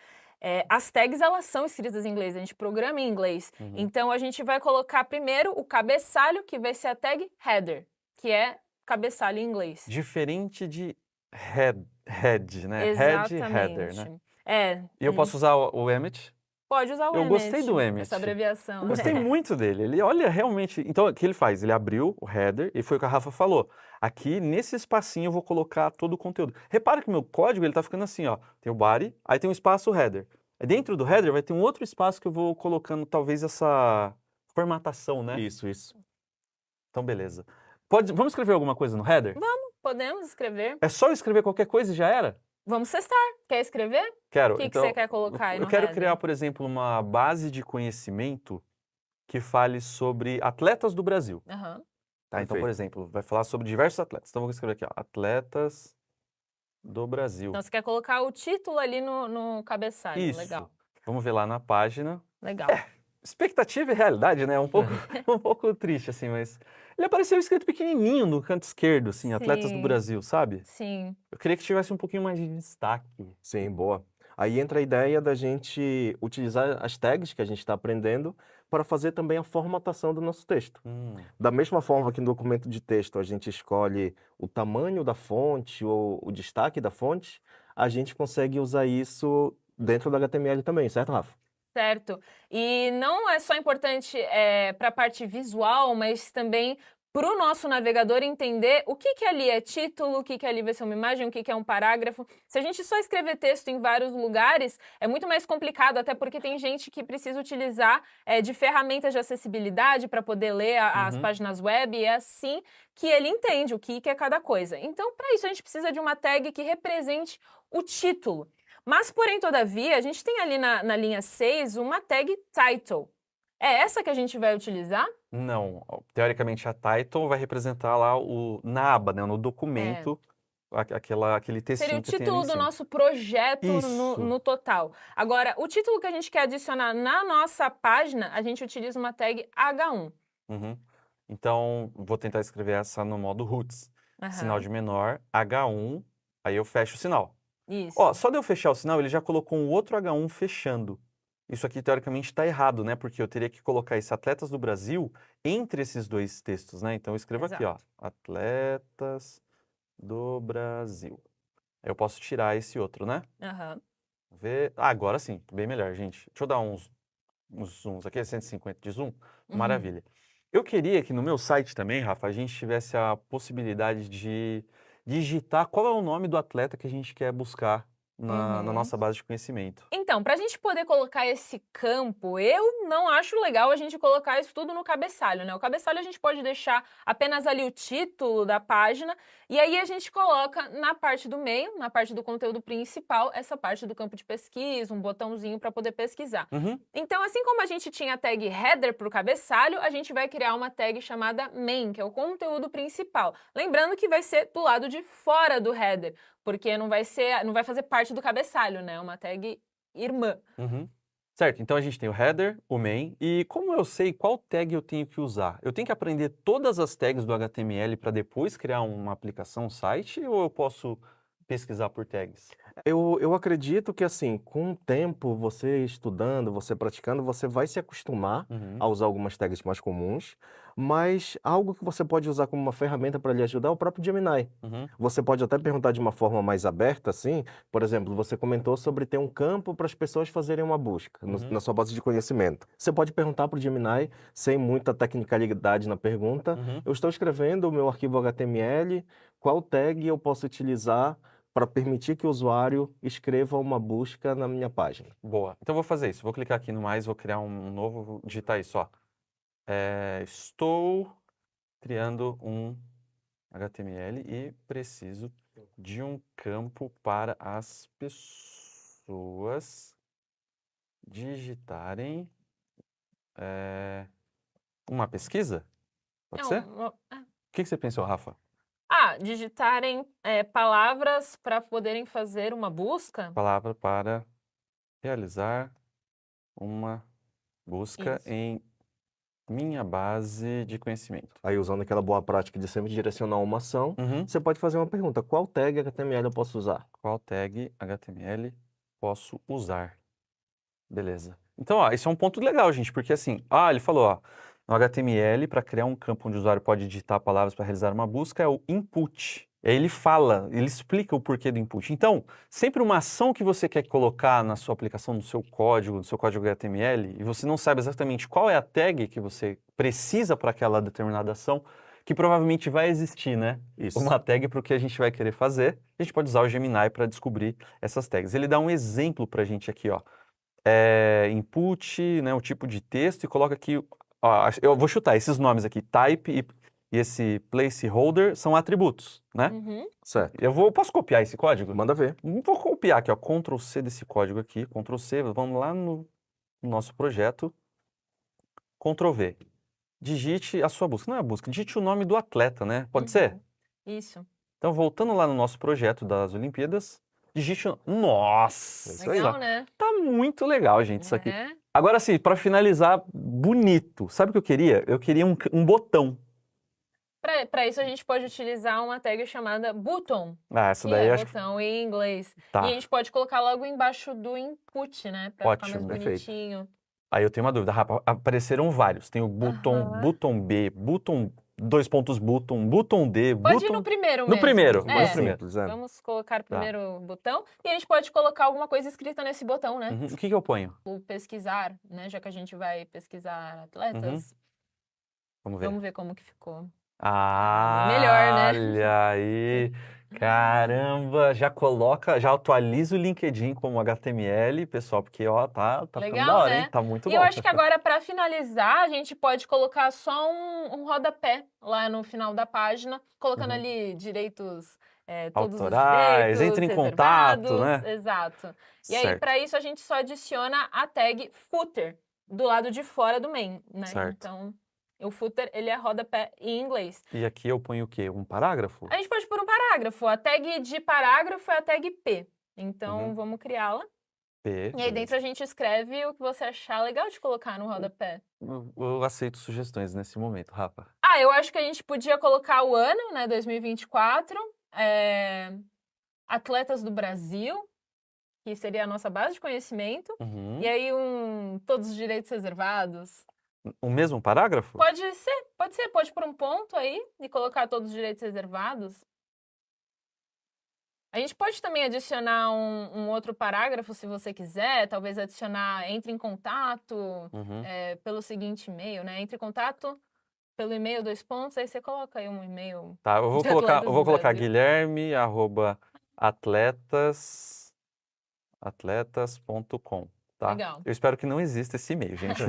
As tags, elas são escritas em inglês, a gente programa em inglês. Então, a gente vai colocar primeiro o cabeçalho, que vai ser a tag header, que é cabeçalho em inglês. Diferente de head, né? Exatamente. Head, header, né? E eu ele posso usar o Emmet? pode usar o Eu Emmet, gostei do Emmet. essa abreviação. Eu gostei muito dele. Ele olha realmente. Então, o que ele faz? Ele abriu o header e foi o que a Rafa falou. Aqui, nesse espacinho, eu vou colocar todo o conteúdo. Repara que o meu código ele tá ficando assim, ó. Tem o body, aí tem um espaço header. Dentro do header vai ter um outro espaço que eu vou colocando, talvez, essa formatação, né? Isso. Então, beleza. Vamos escrever alguma coisa no header? Podemos escrever. É só eu escrever qualquer coisa e já era? Vamos testar. Quer escrever? Quero. O que Então, você quer colocar aí eu no quero header? criar, por exemplo, uma base de conhecimento que fale sobre atletas do Brasil. Aham. Tá, então, Perfeito. por exemplo, vai falar sobre diversos atletas. Então, vou escrever aqui, ó, atletas do Brasil. Então, você quer colocar o título ali no cabeçalho. Isso. Legal. Vamos ver lá na página. Legal. Expectativa e realidade, né? Um pouco triste, assim, mas... Ele apareceu escrito pequenininho no canto esquerdo, assim, atletas do Sim. Brasil, sabe? Sim. Eu queria que tivesse um pouquinho mais de destaque. Sim, boa. Aí entra a ideia da gente utilizar as tags que a gente está aprendendo para fazer também a formatação do nosso texto. Da mesma forma que no documento de texto a gente escolhe o tamanho da fonte ou o destaque da fonte, a gente consegue usar isso dentro do HTML também, certo, Rafa? Certo. E não é só importante para a parte visual, mas também para o nosso navegador entender o que ali é título, o que ali vai ser uma imagem, o que é um parágrafo. Se a gente só escrever texto em vários lugares, é muito mais complicado, até porque tem gente que precisa utilizar de ferramentas de acessibilidade para poder ler as páginas web, e é assim que ele entende o que é cada coisa. Então, para isso, a gente precisa de uma tag que represente o título. Mas, porém, todavia, a gente tem ali na linha 6 uma tag title. É essa que a gente vai utilizar? Não. Teoricamente, a title vai representar lá na aba, né? No documento, aquele textinho Seria o que tem ali título em do cima. nosso projeto Isso. no total. Agora, o título que a gente quer adicionar na nossa página, a gente utiliza uma tag H1. Então, vou tentar escrever essa no modo roots. Sinal de menor, H1, aí eu fecho o sinal. Isso. Ó, só de eu fechar o sinal, ele já colocou um outro H1 fechando. Isso aqui, teoricamente, está errado, né? Porque eu teria que colocar esse Atletas do Brasil entre esses dois textos, né? Então, eu escrevo aqui, ó. Atletas do Brasil. Aí eu posso tirar esse outro, né? Ver... agora sim, bem melhor, gente. Deixa eu dar uns zooms aqui, 150 de zoom. Maravilha. Eu queria que no meu site também, Rafa, a gente tivesse a possibilidade de digitar qual é o nome do atleta que a gente quer buscar na nossa base de conhecimento. Então, para a gente poder colocar esse campo, eu não acho legal a gente colocar isso tudo no cabeçalho, né? O cabeçalho a gente pode deixar apenas ali o título da página, e aí a gente coloca na parte do meio, na parte do conteúdo principal, essa parte do campo de pesquisa, um botãozinho para poder pesquisar. Então, assim como a gente tinha a tag header para o cabeçalho, a gente vai criar uma tag chamada main, que é o conteúdo principal. Lembrando que vai ser do lado de fora do header, porque não vai fazer parte do cabeçalho, né? É uma tag irmã. Certo, então a gente tem o header, o main, e como eu sei qual tag eu tenho que usar? Eu tenho que aprender todas as tags do HTML para depois criar uma aplicação, um site, ou eu posso pesquisar por tags? Eu acredito que, assim, com o tempo, você estudando, você praticando, você vai se acostumar a usar algumas tags mais comuns, mas algo que você pode usar como uma ferramenta para lhe ajudar é o próprio Gemini. Você pode até perguntar de uma forma mais aberta, assim, por exemplo, você comentou sobre ter um campo para as pessoas fazerem uma busca na sua base de conhecimento. Você pode perguntar para o Gemini, sem muita tecnicalidade na pergunta, eu estou escrevendo o meu arquivo HTML, qual tag eu posso utilizar para permitir que o usuário escreva uma busca na minha página. Boa. Então eu vou fazer isso. Vou clicar aqui no mais, vou criar um novo, vou digitar isso, ó. Estou criando um HTML e preciso de um campo para as pessoas digitarem uma pesquisa? Pode ser? O que você pensou, Rafa? Digitarem palavras para poderem fazer uma busca. Palavra para realizar uma busca Isso. em minha base de conhecimento. Aí, usando aquela boa prática de sempre direcionar uma ação, você pode fazer uma pergunta: qual tag HTML eu posso usar? Qual tag HTML posso usar? Beleza. Então, ó, isso é um ponto legal, gente, porque assim, ele falou, ó, no HTML, para criar um campo onde o usuário pode digitar palavras para realizar uma busca, é o input. E aí ele fala, ele explica o porquê do input. Então, sempre uma ação que você quer colocar na sua aplicação, no seu código HTML, e você não sabe exatamente qual é a tag que você precisa para aquela determinada ação, que provavelmente vai existir, né? Isso. Uma tag para o que a gente vai querer fazer. A gente pode usar o Gemini para descobrir essas tags. Ele dá um exemplo para a gente aqui, ó. Input, né, o tipo de texto, e coloca aqui, ó, eu vou chutar esses nomes aqui, type e esse placeholder são atributos, né? Certo. Posso copiar esse código? Manda ver. Vou copiar aqui, ó, Ctrl C desse código aqui, Ctrl C, vamos lá no nosso projeto, Ctrl V. Digite a sua busca, não é a busca, digite o nome do atleta, né? Pode ser? Isso. Então, voltando lá no nosso projeto das Olimpíadas, digite o... Nossa! Isso aí. Legal, né? Tá muito legal, gente, isso aqui. É. Agora, assim, para finalizar, bonito. Sabe o que eu queria? Eu queria um botão. Para isso, a gente pode utilizar uma tag chamada button, Essa que daí é acho que... botão em inglês. Tá. E a gente pode colocar logo embaixo do input, né? Para ficar mais Ótimo, perfeito. bonitinho. Aí eu tenho uma dúvida, Rafa, apareceram vários. Tem o botão, botão B, botão, dois pontos botão D, Pode ir no primeiro No mesmo. primeiro, É. mais primeiro. Simples, é. Vamos colocar primeiro o botão. E a gente pode colocar alguma coisa escrita nesse botão, né? O que eu ponho? O pesquisar, né? Já que a gente vai pesquisar atletas. Vamos ver. Vamos ver como que ficou. Melhor, né? Olha aí. Caramba, já atualiza o LinkedIn como HTML, pessoal, porque ó, tá ficando Legal, da hora, né? hein? Tá muito E bom. eu acho que agora, para finalizar, a gente pode colocar só um rodapé lá no final da página, colocando ali direitos, todos Autorais, os direitos entre em contato, reservados. né? Exato. E aí, Certo. para isso, a gente só adiciona a tag footer do lado de fora do main, né? Certo. Então, o footer, ele é rodapé em inglês. E aqui eu ponho o quê? Um parágrafo? A gente pode pôr um parágrafo. A tag de parágrafo é a tag P. Então, vamos criá-la. P. E aí dentro a gente escreve o que você achar legal de colocar no rodapé. Eu aceito sugestões nesse momento, Rafa. Eu acho que a gente podia colocar o ano, né, 2024, atletas do Brasil, que seria a nossa base de conhecimento, e aí todos os direitos reservados. O mesmo parágrafo? Pode ser, pode pôr um ponto aí e colocar todos os direitos reservados. A gente pode também adicionar um outro parágrafo, se você quiser, talvez adicionar entre em contato pelo seguinte e-mail, né? Entre em contato pelo e-mail, 2 pontos, aí você coloca aí um e-mail. Tá, eu vou colocar Guilherme, @atletas.com, tá? Legal. Eu espero que não exista esse e-mail, gente.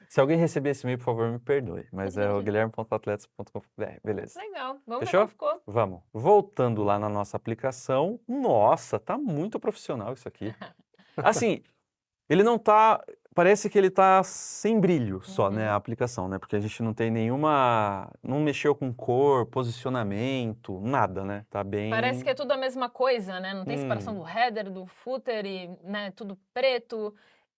Se alguém receber esse e-mail, por favor, me perdoe. Mas é o guilherme.atletas.com.br, beleza. Legal. Vamos Fechou? ver como ficou. Vamos. Voltando lá na nossa aplicação. Nossa, tá muito profissional isso aqui. Assim, ele não tá parece que ele tá sem brilho só, né, Uhum. a aplicação, né? Porque a gente não tem nenhuma... Não mexeu com cor, posicionamento, nada, né? Tá Parece que bem... é tudo a mesma coisa, né? Não tem separação do Hum, header, do footer e, né, tudo preto.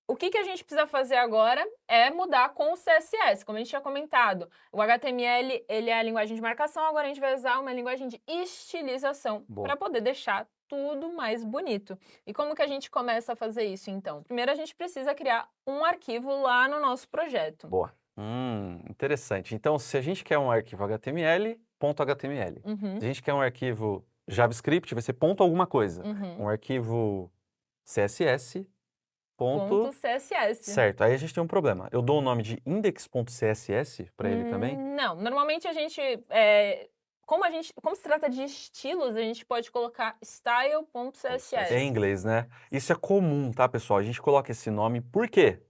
O que que a gente precisa fazer agora é mudar com o CSS, como a gente tinha comentado. O HTML, ele é a linguagem de marcação, agora a gente vai usar uma linguagem de estilização para boa. poder deixar tudo mais bonito. E como que a gente começa a fazer isso, então? Primeiro, a gente precisa criar um arquivo lá no nosso projeto. Boa. Interessante. Então, se a gente quer um arquivo HTML, ponto .html. Uhum, Se a gente quer um arquivo JavaScript, vai ser ponto alguma coisa. uhum. Um arquivo CSS, Ponto ponto... CSS. Certo, aí a gente tem um problema. Eu dou o nome de index.css para ele também? Não, normalmente a gente, como se trata de estilos, a gente pode colocar É style.css. em inglês, né? Isso é comum, tá, pessoal? A gente coloca esse nome por quê?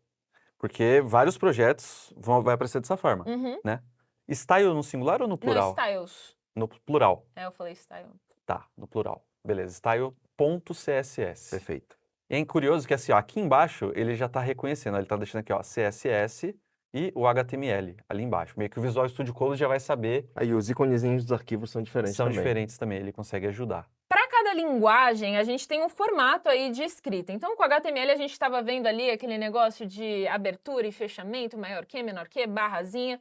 Porque vários projetos vai aparecer dessa forma, Uhum. né? Style no singular ou no Não, plural? styles. No plural. É, eu falei style. Tá, no plural. Beleza, style.css. Perfeito. E é curioso que assim, ó, aqui embaixo ele já tá reconhecendo, ele tá deixando aqui, ó, CSS e o HTML ali embaixo. Meio que o Visual Studio Code já vai saber, Aí os iconezinhos dos arquivos são diferentes são também. diferentes também, ele consegue ajudar. Para cada linguagem, a gente tem um formato aí de escrita. Então, com o HTML, a gente estava vendo ali aquele negócio de abertura e fechamento, maior que, menor que, barrazinha.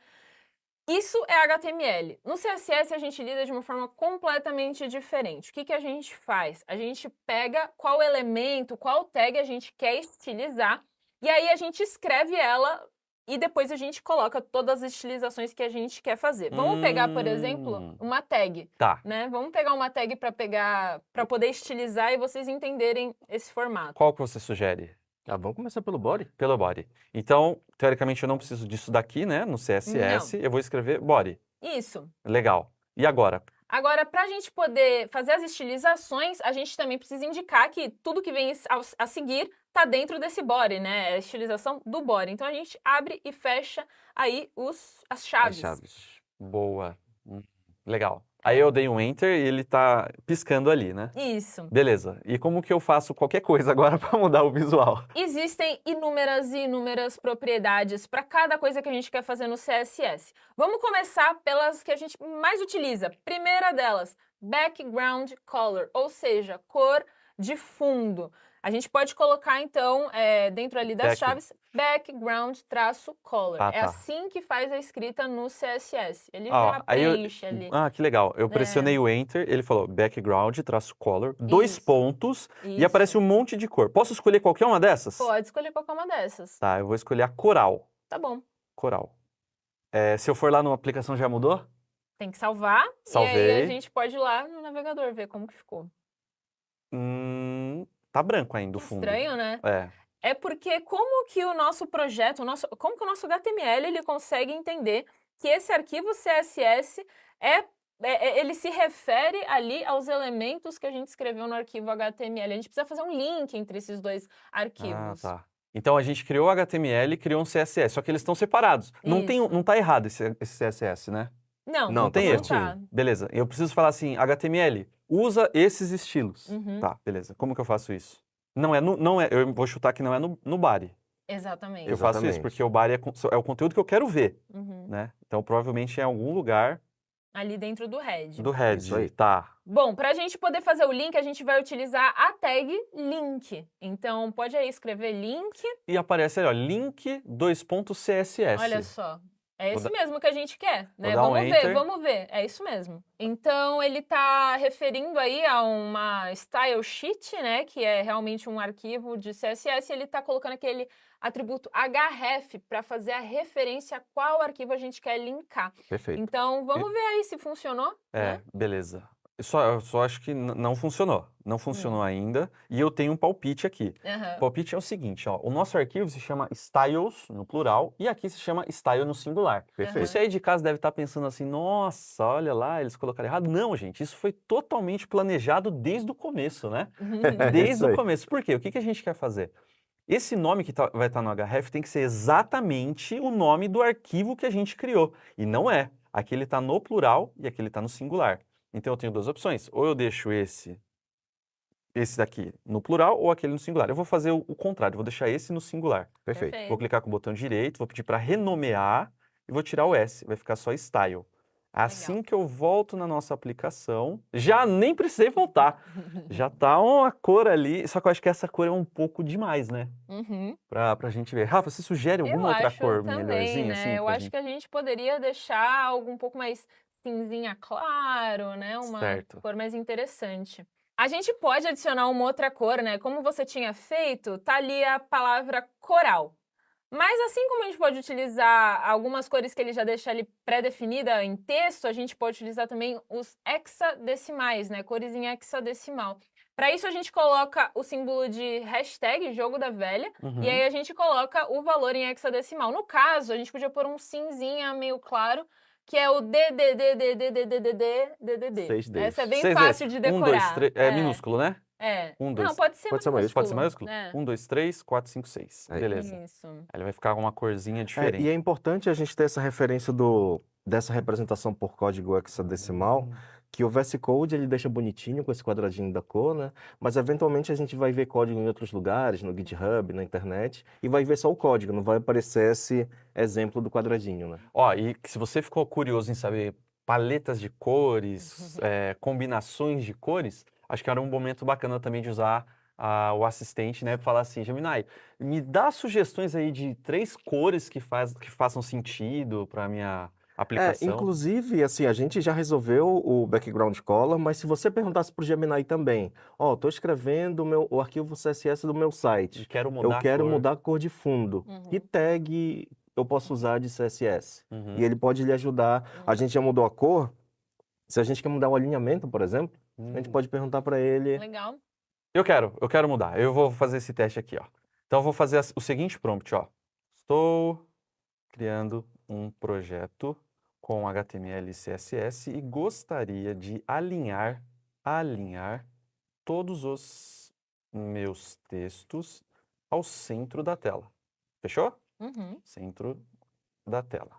Isso é HTML. No CSS, a gente lida de uma forma completamente diferente. O que que a gente faz? A gente pega qual elemento, qual tag a gente quer estilizar, e aí a gente escreve ela e depois a gente coloca todas as estilizações que a gente quer fazer. Vamos pegar, por exemplo, uma tag, Tá. né? Vamos pegar uma tag para poder estilizar e vocês entenderem esse formato. Qual que você sugere? Ah, vamos começar pelo body? Pelo body. Então, teoricamente, eu não preciso disso daqui, né? No CSS, eu vou escrever body. Isso. Legal. E agora? Agora, para a gente poder fazer as estilizações, a gente também precisa indicar que tudo que vem a seguir está dentro desse body, né? É a estilização do body. Então, a gente abre e fecha aí as chaves. As chaves. Boa. Legal. Aí eu dei um enter e ele tá piscando ali, né? Isso. Beleza. E como que eu faço qualquer coisa agora para mudar o visual? Existem inúmeras e inúmeras propriedades para cada coisa que a gente quer fazer no CSS. Vamos começar pelas que a gente mais utiliza. Primeira delas, background color, ou seja, cor de fundo. A gente pode colocar, então, dentro ali das chaves, background-color. Ah, É tá. assim que faz a escrita no CSS. Ele Ó, já aí preenche ali. Ah, que legal. Eu pressionei o enter, ele falou background-color, dois Isso. pontos, e Isso. aparece um monte de cor. Posso escolher qualquer uma dessas? Pode escolher qualquer uma dessas. Tá, eu vou escolher a coral. Tá bom. Coral. Se eu for lá numa aplicação, já mudou? Tem que salvar. E Salvei. aí a gente pode ir lá no navegador ver como que ficou. Tá branco ainda o fundo. Estranho, né? É. É porque como que o nosso projeto, como que o nosso HTML ele consegue entender que esse arquivo CSS ele se refere ali aos elementos que a gente escreveu no arquivo HTML. A gente precisa fazer um link entre esses dois arquivos. Ah, tá. Então a gente criou o HTML e criou um CSS, só que eles estão separados. Isso. Não tá errado esse CSS, né? Não, Não, tem tá erro. tá. Beleza. Eu preciso falar assim, HTML, usa esses estilos. Uhum. Tá, beleza. Como que eu faço isso? Não é, eu vou chutar que não é no body. Exatamente. Eu faço isso Exatamente. porque o body é o conteúdo que eu quero ver, Uhum. né? Então provavelmente é em algum lugar Ali dentro do head. do head. Isso aí. Tá. Bom, para a gente poder fazer o link, a gente vai utilizar a tag link. Então, pode aí escrever link. E aparece ali, ó, link .css. Olha só. É Vou esse dar- mesmo que a gente quer, né? dar um Vamos ver, enter. vamos ver. É isso mesmo. Então, ele está referindo aí a uma style sheet, né? Que é realmente um arquivo de CSS. Ele está colocando aquele atributo href para fazer a referência a qual arquivo a gente quer linkar. Perfeito. Então, vamos ver aí se funcionou. né? Beleza. Eu só acho que não funcionou. Não funcionou ainda. E eu tenho um palpite aqui. Aham. O palpite é o seguinte, ó. O nosso arquivo se chama styles, no plural, e aqui se chama style no singular. Perfeito. Você aí de casa deve estar pensando assim, nossa, olha lá, eles colocaram errado. Não, gente, isso foi totalmente planejado desde o começo, né? Desde Isso o aí. começo. Por quê? O que que a gente quer fazer? Esse nome que vai estar no href tem que ser exatamente o nome do arquivo que a gente criou. E não é. Aqui ele está no plural e aqui ele está no singular. Então eu tenho duas opções. Ou eu deixo esse esse daqui no plural ou aquele no singular. Eu vou fazer o contrário, eu vou deixar esse no singular. Perfeito. Vou clicar com o botão direito, vou pedir para renomear e vou tirar o S, vai ficar só style. Assim que eu volto na nossa aplicação, já nem precisei voltar. Já tá uma cor ali, só que eu acho que essa cor é um pouco demais, né? Uhum. Pra gente ver. Rafa, você sugere alguma outra cor também, melhorzinha, né? assim, Eu pra acho gente? que a gente poderia deixar algo um pouco mais cinzinha claro, né? Uma Certo. cor mais interessante. A gente pode adicionar uma outra cor, né? Como você tinha feito, tá ali a palavra coral. Mas assim como a gente pode utilizar algumas cores que ele já deixa ali pré-definida em texto, a gente pode utilizar também os hexadecimais, né? Cores em hexadecimal. Para isso a gente coloca o símbolo de hashtag jogo da velha e aí a gente coloca o valor em hexadecimal. No caso, a gente podia pôr um cinzinha meio claro, que é o DDD. 6 Essa é Ds. bem 6 fácil vezes. de 1, 2, decorar. 3. É minúsculo, né? É. 1, Não, 2. pode ser Pode ser maiúsculo. Pode ser maiúsculo? É. 1, 2, 3, 4, 5, 6. Aí. Beleza. Isso. Aí ele vai ficar com uma corzinha E diferente. é importante a gente ter essa referência dessa representação por código hexadecimal, que o VS Code ele deixa bonitinho com esse quadradinho da cor, né? Mas eventualmente a gente vai ver código em outros lugares, no GitHub, na internet, e vai ver só o código, não vai aparecer esse exemplo do quadradinho, né? Ó, e se você ficou curioso em saber paletas de cores, combinações de cores, acho que era um momento bacana também de usar o assistente, né? Para falar assim, Gemini, me dá sugestões aí de 3 cores que façam sentido para minha aplicação. Inclusive, assim, a gente já resolveu o background color, mas se você perguntasse para o Gemini também, estou escrevendo o arquivo CSS do meu E site, quero eu mudar quero a cor. mudar a cor de fundo. Que tag eu posso usar de CSS? Uhum. E ele pode lhe ajudar. A gente já mudou a cor. Se a gente quer mudar o alinhamento, por exemplo, a gente pode perguntar para ele. Legal. Eu quero mudar. Eu vou fazer esse teste aqui, ó. Então eu vou fazer o seguinte prompt, ó. Estou criando um projeto com HTML e CSS e gostaria de alinhar todos os meus textos ao centro da tela. Fechou? Uhum. Centro da tela.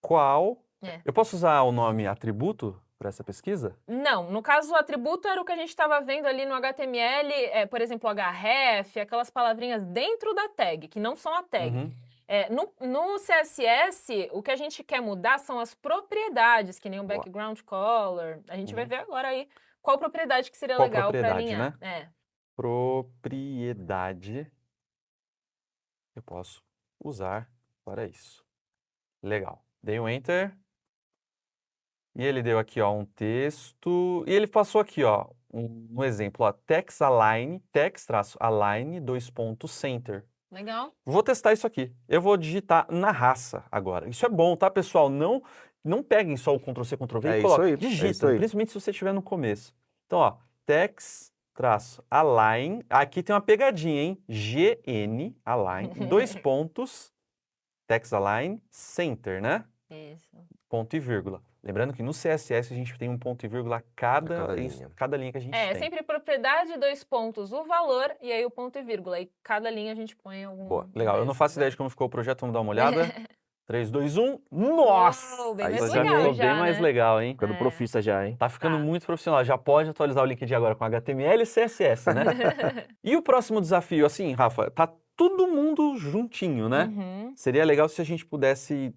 Qual? Eu posso usar o nome atributo para essa pesquisa? Não, no caso o atributo era o que a gente estava vendo ali no HTML, por exemplo, href, aquelas palavrinhas dentro da tag, que não são a tag. Uhum. No CSS, o que a gente quer mudar são as propriedades, que nem o Boa. background color. A gente vai Uhum. ver agora aí qual propriedade que seria Qual legal para propriedade, alinhar. né? Propriedade eu posso usar para isso. Legal. Dei um Enter. E ele deu aqui, ó, um texto. E ele passou aqui, ó, um exemplo, ó, text align, text-align, center. Legal. Vou testar isso aqui. Eu vou digitar na raça agora. Isso é bom, tá, pessoal? Não peguem só o Ctrl+C, Ctrl+V É e isso coloquem. aí, é Digita, isso aí. principalmente se você estiver no começo. Então, ó, text-align. Aqui tem uma pegadinha, hein? GN, align, text-align, center, né? Isso. Ponto e vírgula. Lembrando que no CSS a gente tem um ponto e vírgula a cada linha que a gente tem. Sempre propriedade, 2 pontos, o valor e aí o ponto e vírgula. E cada linha a gente põe algum. Boa, legal. Eu não faço ideia de como ficou o projeto, vamos dar uma olhada. 3, 2, 1. Nossa! Nossa! Bem Aí mais já legal ficou já, bem mais né? legal, hein? Ficando profissa já, hein? Tá ficando Tá. muito profissional. Já pode atualizar o LinkedIn agora com HTML e CSS, né? E o próximo desafio, assim, Rafa, tá todo mundo juntinho, né? Uhum. Seria legal se a gente pudesse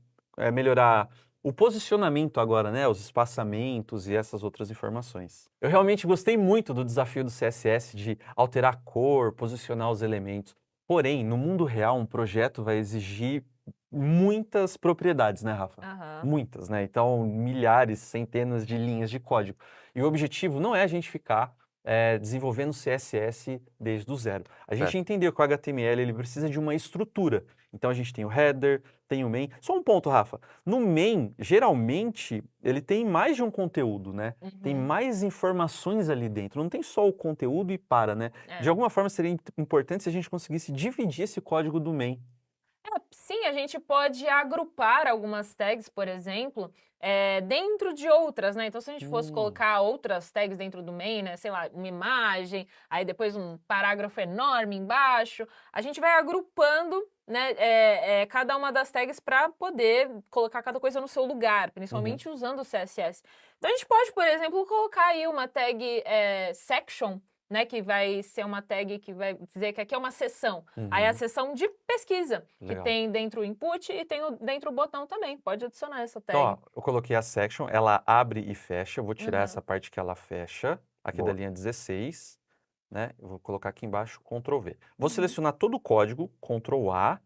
melhorar o posicionamento agora, né? Os espaçamentos e essas outras informações. Eu realmente gostei muito do desafio do CSS de alterar a cor, posicionar os elementos. Porém, no mundo real, um projeto vai exigir muitas propriedades, né, Rafa? Aham. Muitas, né? Então, milhares, centenas de linhas de código. E o objetivo não é a gente ficar desenvolvendo CSS desde o zero. A gente Certo. entendeu que o HTML ele precisa de uma estrutura. Então, a gente tem o header, tem o main. Só um ponto, Rafa. No main, geralmente, ele tem mais de um conteúdo, né? Tem mais informações ali dentro. Não tem só o conteúdo e para, né? De alguma forma, seria importante se a gente conseguisse dividir esse código do main. Sim, a gente pode agrupar algumas tags, por exemplo, dentro de outras, né? Então, se a gente fosse colocar outras tags dentro do main, né? Sei lá, uma imagem, aí depois um parágrafo enorme embaixo, a gente vai agrupando, né, cada uma das tags para poder colocar cada coisa no seu lugar, principalmente usando o CSS. Então, a gente pode, por exemplo, colocar aí uma tag section, né, que vai ser uma tag que vai dizer que aqui é uma seção. Aí a seção de pesquisa, que Legal. tem dentro o input e tem dentro o botão também. Pode adicionar essa tag. Então, ó, eu coloquei a section, ela abre e fecha. Eu vou tirar Uhum. essa parte que ela fecha, aqui Boa. da linha 16, né? Eu vou colocar aqui embaixo, Ctrl V. Vou Uhum. selecionar todo o código, Ctrl A,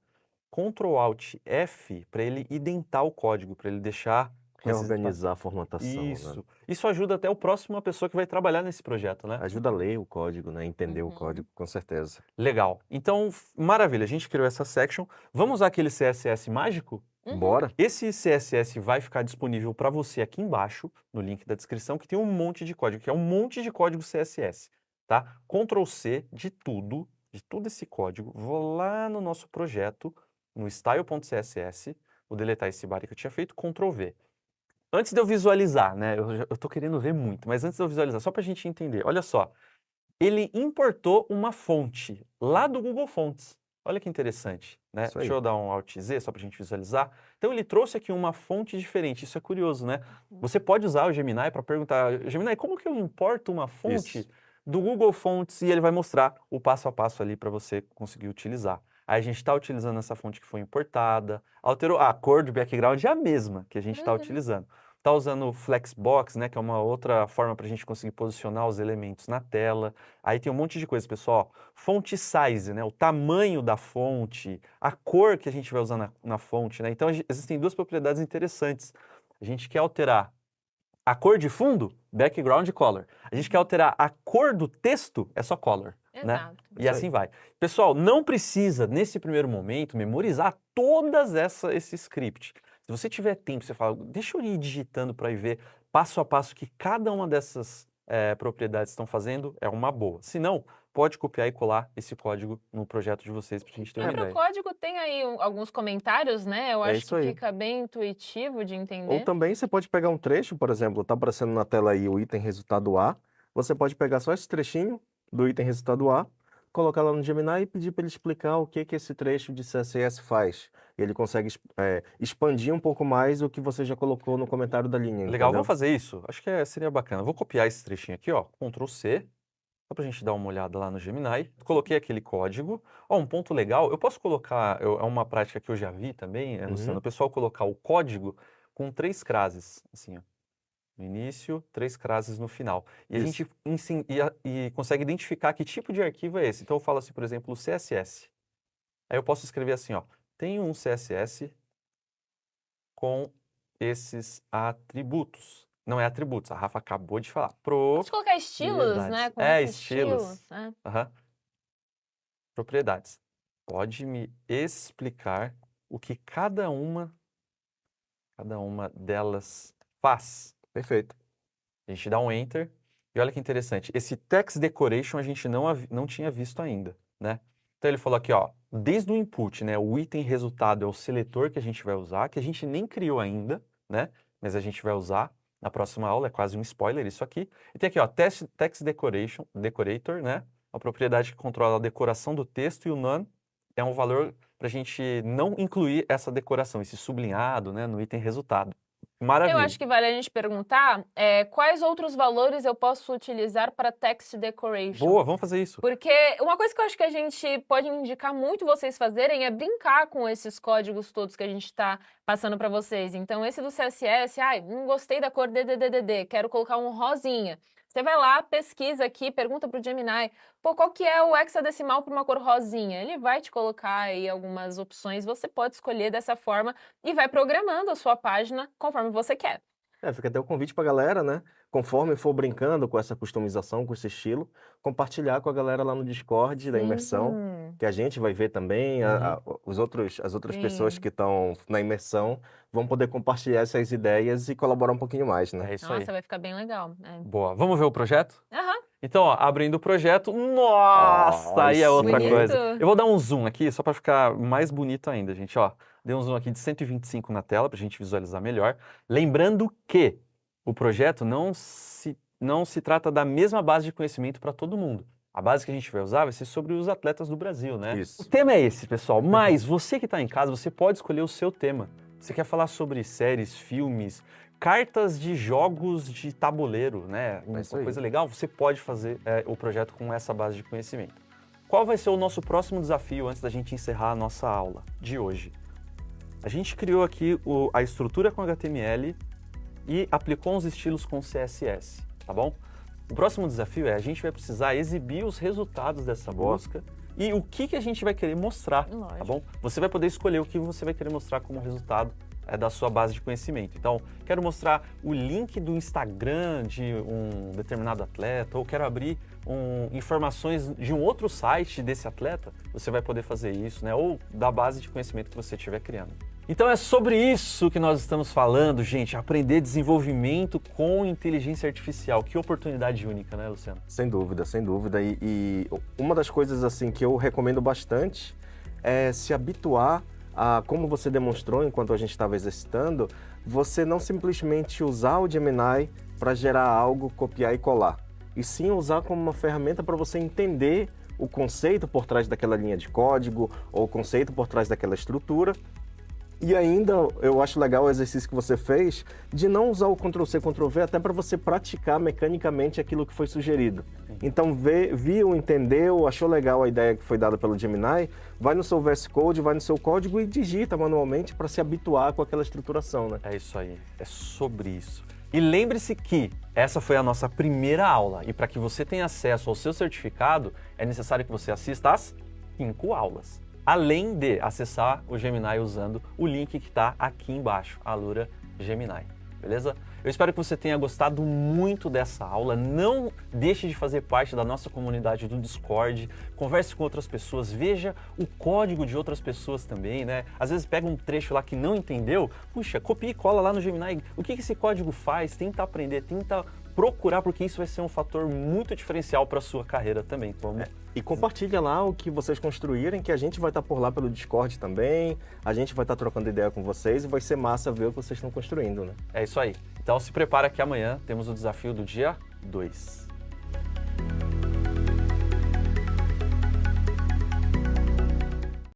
Ctrl Alt F, para ele identar o código, para ele deixar com esses Reorganizar a formatação, né? Isso. Isso ajuda até o próximo pessoa que vai trabalhar nesse projeto, né? Ajuda a ler o código, né? Entender o Uhum. código, com certeza. Legal. Então, maravilha, a gente criou essa section. Vamos usar aquele CSS mágico? Uhum. Bora? Esse CSS vai ficar disponível para você aqui embaixo, no link da descrição, que tem um monte de código, que é um monte de código CSS, tá? Ctrl C de todo esse código. Vou lá no nosso projeto, no style.css, vou deletar esse bar que eu tinha feito, Ctrl V. Antes de eu visualizar, né? Eu tô querendo ver muito, mas antes de eu visualizar, só para a gente entender, olha só. Ele importou uma fonte lá do Google Fonts. Olha que interessante, né? Isso aí. Deixa eu dar um Alt Z só para a gente visualizar. Então ele trouxe aqui uma fonte diferente. Isso é curioso, né? Você pode usar o Gemini para perguntar, Gemini, como que eu importo uma fonte Isso. do Google Fonts? E ele vai mostrar o passo a passo ali para você conseguir utilizar. Aí a gente está utilizando essa fonte que foi importada, alterou a cor do background é a mesma que a gente está Uhum. utilizando. Está usando o Flexbox, né, que é uma outra forma para a gente conseguir posicionar os elementos na tela. Aí tem um monte de coisa, pessoal. Font size, né, o tamanho da fonte, a cor que a gente vai usar na fonte, né? Então existem duas propriedades interessantes. A gente quer alterar a cor de fundo, background color. A gente quer alterar a cor do texto, é só color, né? Exato. E Isso assim aí. vai. Pessoal, não precisa, nesse primeiro momento, memorizar todas esse script. Se você tiver tempo, você fala, deixa eu ir digitando para ir ver passo a passo que cada uma dessas propriedades estão fazendo, é uma boa. Se não, pode copiar e colar esse código no projeto de vocês para a gente ter O uma próprio ideia. código tem aí alguns comentários, né? Eu É acho isso que aí. fica bem intuitivo de Ou entender. também você pode pegar um trecho, por exemplo, tá aparecendo na tela aí o item resultado A. Você pode pegar só esse trechinho do item resultado A, colocar lá no Gemini e pedir para ele explicar o que esse trecho de CSS faz. E ele consegue expandir um pouco mais o que você já colocou no comentário da linha, Legal, entendeu? vamos fazer isso? Acho que seria bacana. Vou copiar esse trechinho aqui, ó, Ctrl C, só para a gente dar uma olhada lá no Gemini. Coloquei aquele código. Ó, um ponto legal, eu posso colocar, é uma prática que eu já vi também, Luciano, o pessoal colocar o código com 3 crases, assim, ó. No início, 3 crases no final. E a Isso. gente e consegue identificar que tipo de arquivo é esse. Então eu falo assim, por exemplo, CSS. Aí eu posso escrever assim, ó, tem um CSS com esses atributos. Não é atributos, a Rafa acabou de falar. Pode colocar estilos, né? Propriedades. Com É, esses estilos. né? Aham. Propriedades. Pode me explicar o que cada uma delas faz? Perfeito. A gente dá um Enter. E olha que interessante. Esse Text Decoration a gente não tinha visto ainda, né? Então ele falou aqui, ó, desde o input, né? O item resultado é o seletor que a gente vai usar, que a gente nem criou ainda, né? Mas a gente vai usar na próxima aula, é quase um spoiler isso aqui. E tem aqui, ó, Text Decorator, né? A propriedade que controla a decoração do texto, e o none é um valor para a gente não incluir essa decoração, esse sublinhado, né, no item resultado. Maravilha. Eu acho que vale a gente perguntar quais outros valores eu posso utilizar para text decoration. Boa, vamos fazer isso. Porque uma coisa que eu acho que a gente pode indicar muito vocês fazerem é brincar com esses códigos todos que a gente está passando para vocês. Então, esse do CSS, não gostei da cor DDDD, quero colocar um rosinha. Você vai lá, pesquisa aqui, pergunta para o Gemini, pô, qual que é o hexadecimal para uma cor rosinha? Ele vai te colocar aí algumas opções, você pode escolher dessa forma e vai programando a sua página conforme você quer. Fica até o convite pra galera, né? Conforme for brincando com essa customização, com esse estilo, compartilhar com a galera lá no Discord da imersão, que a gente vai ver também, as outras pessoas Sim. que estão na imersão vão poder compartilhar essas ideias e colaborar um pouquinho mais, né? É isso Nossa, aí. vai ficar bem legal. Boa. Vamos ver o projeto? Aham. Então, ó, abrindo o projeto, nossa, aí é outra Bonito. coisa. Eu vou dar um zoom aqui, só para ficar mais bonito ainda, gente, ó. Dei um zoom aqui de 125 na tela, para a gente visualizar melhor. Lembrando que o projeto não se trata da mesma base de conhecimento para todo mundo. A base que a gente vai usar vai ser sobre os atletas do Brasil, né? Isso. O tema é esse, pessoal, mas você que está em casa, você pode escolher o seu tema. Você quer falar sobre séries, filmes, cartas de jogos de tabuleiro, né? É Uma isso aí. coisa legal, você pode fazer o projeto com essa base de conhecimento. Qual vai ser o nosso próximo desafio antes da gente encerrar a nossa aula de hoje? A gente criou aqui a estrutura com HTML e aplicou uns estilos com CSS, tá bom? O próximo desafio a gente vai precisar exibir os resultados dessa Boa. busca e o que a gente vai querer mostrar, tá Lógico. bom? Você vai poder escolher o que você vai querer mostrar como resultado da sua base de conhecimento. Então, quero mostrar o link do Instagram de um determinado atleta, ou quero abrir informações de um outro site desse atleta, você vai poder fazer isso, né? Ou da base de conhecimento que você estiver criando. Então é sobre isso que nós estamos falando, gente, aprender desenvolvimento com inteligência artificial. Que oportunidade única, né, Luciano? Sem dúvida, sem dúvida. E uma das coisas assim que eu recomendo bastante é se habituar a, como você demonstrou enquanto a gente estava exercitando, você não simplesmente usar o Gemini para gerar algo, copiar e colar, e sim usar como uma ferramenta para você entender o conceito por trás daquela linha de código ou o conceito por trás daquela estrutura. E ainda, eu acho legal o exercício que você fez de não usar o Ctrl+C, Ctrl+V até para você praticar mecanicamente aquilo que foi sugerido. Então, viu, entendeu, achou legal a ideia que foi dada pelo Gemini, vai no seu VS Code, vai no seu código e digita manualmente para se habituar com aquela estruturação, né? É isso aí, é sobre isso. E lembre-se que essa foi a nossa primeira aula e para que você tenha acesso ao seu certificado, é necessário que você assista às 5 aulas. Além de acessar o Gemini usando o link que está aqui embaixo, Alura Gemini, beleza? Eu espero que você tenha gostado muito dessa aula. Não deixe de fazer parte da nossa comunidade do Discord, converse com outras pessoas, veja o código de outras pessoas também, né? Às vezes pega um trecho lá que não entendeu, puxa, copia e cola lá no Gemini. O que esse código faz? Tenta aprender, tenta procurar, porque isso vai ser um fator muito diferencial para a sua carreira também. E compartilha lá o que vocês construírem, que a gente vai estar por lá pelo Discord também, a gente vai estar trocando ideia com vocês e vai ser massa ver o que vocês estão construindo, né? É isso aí. Então se prepara que amanhã temos o desafio do dia 2.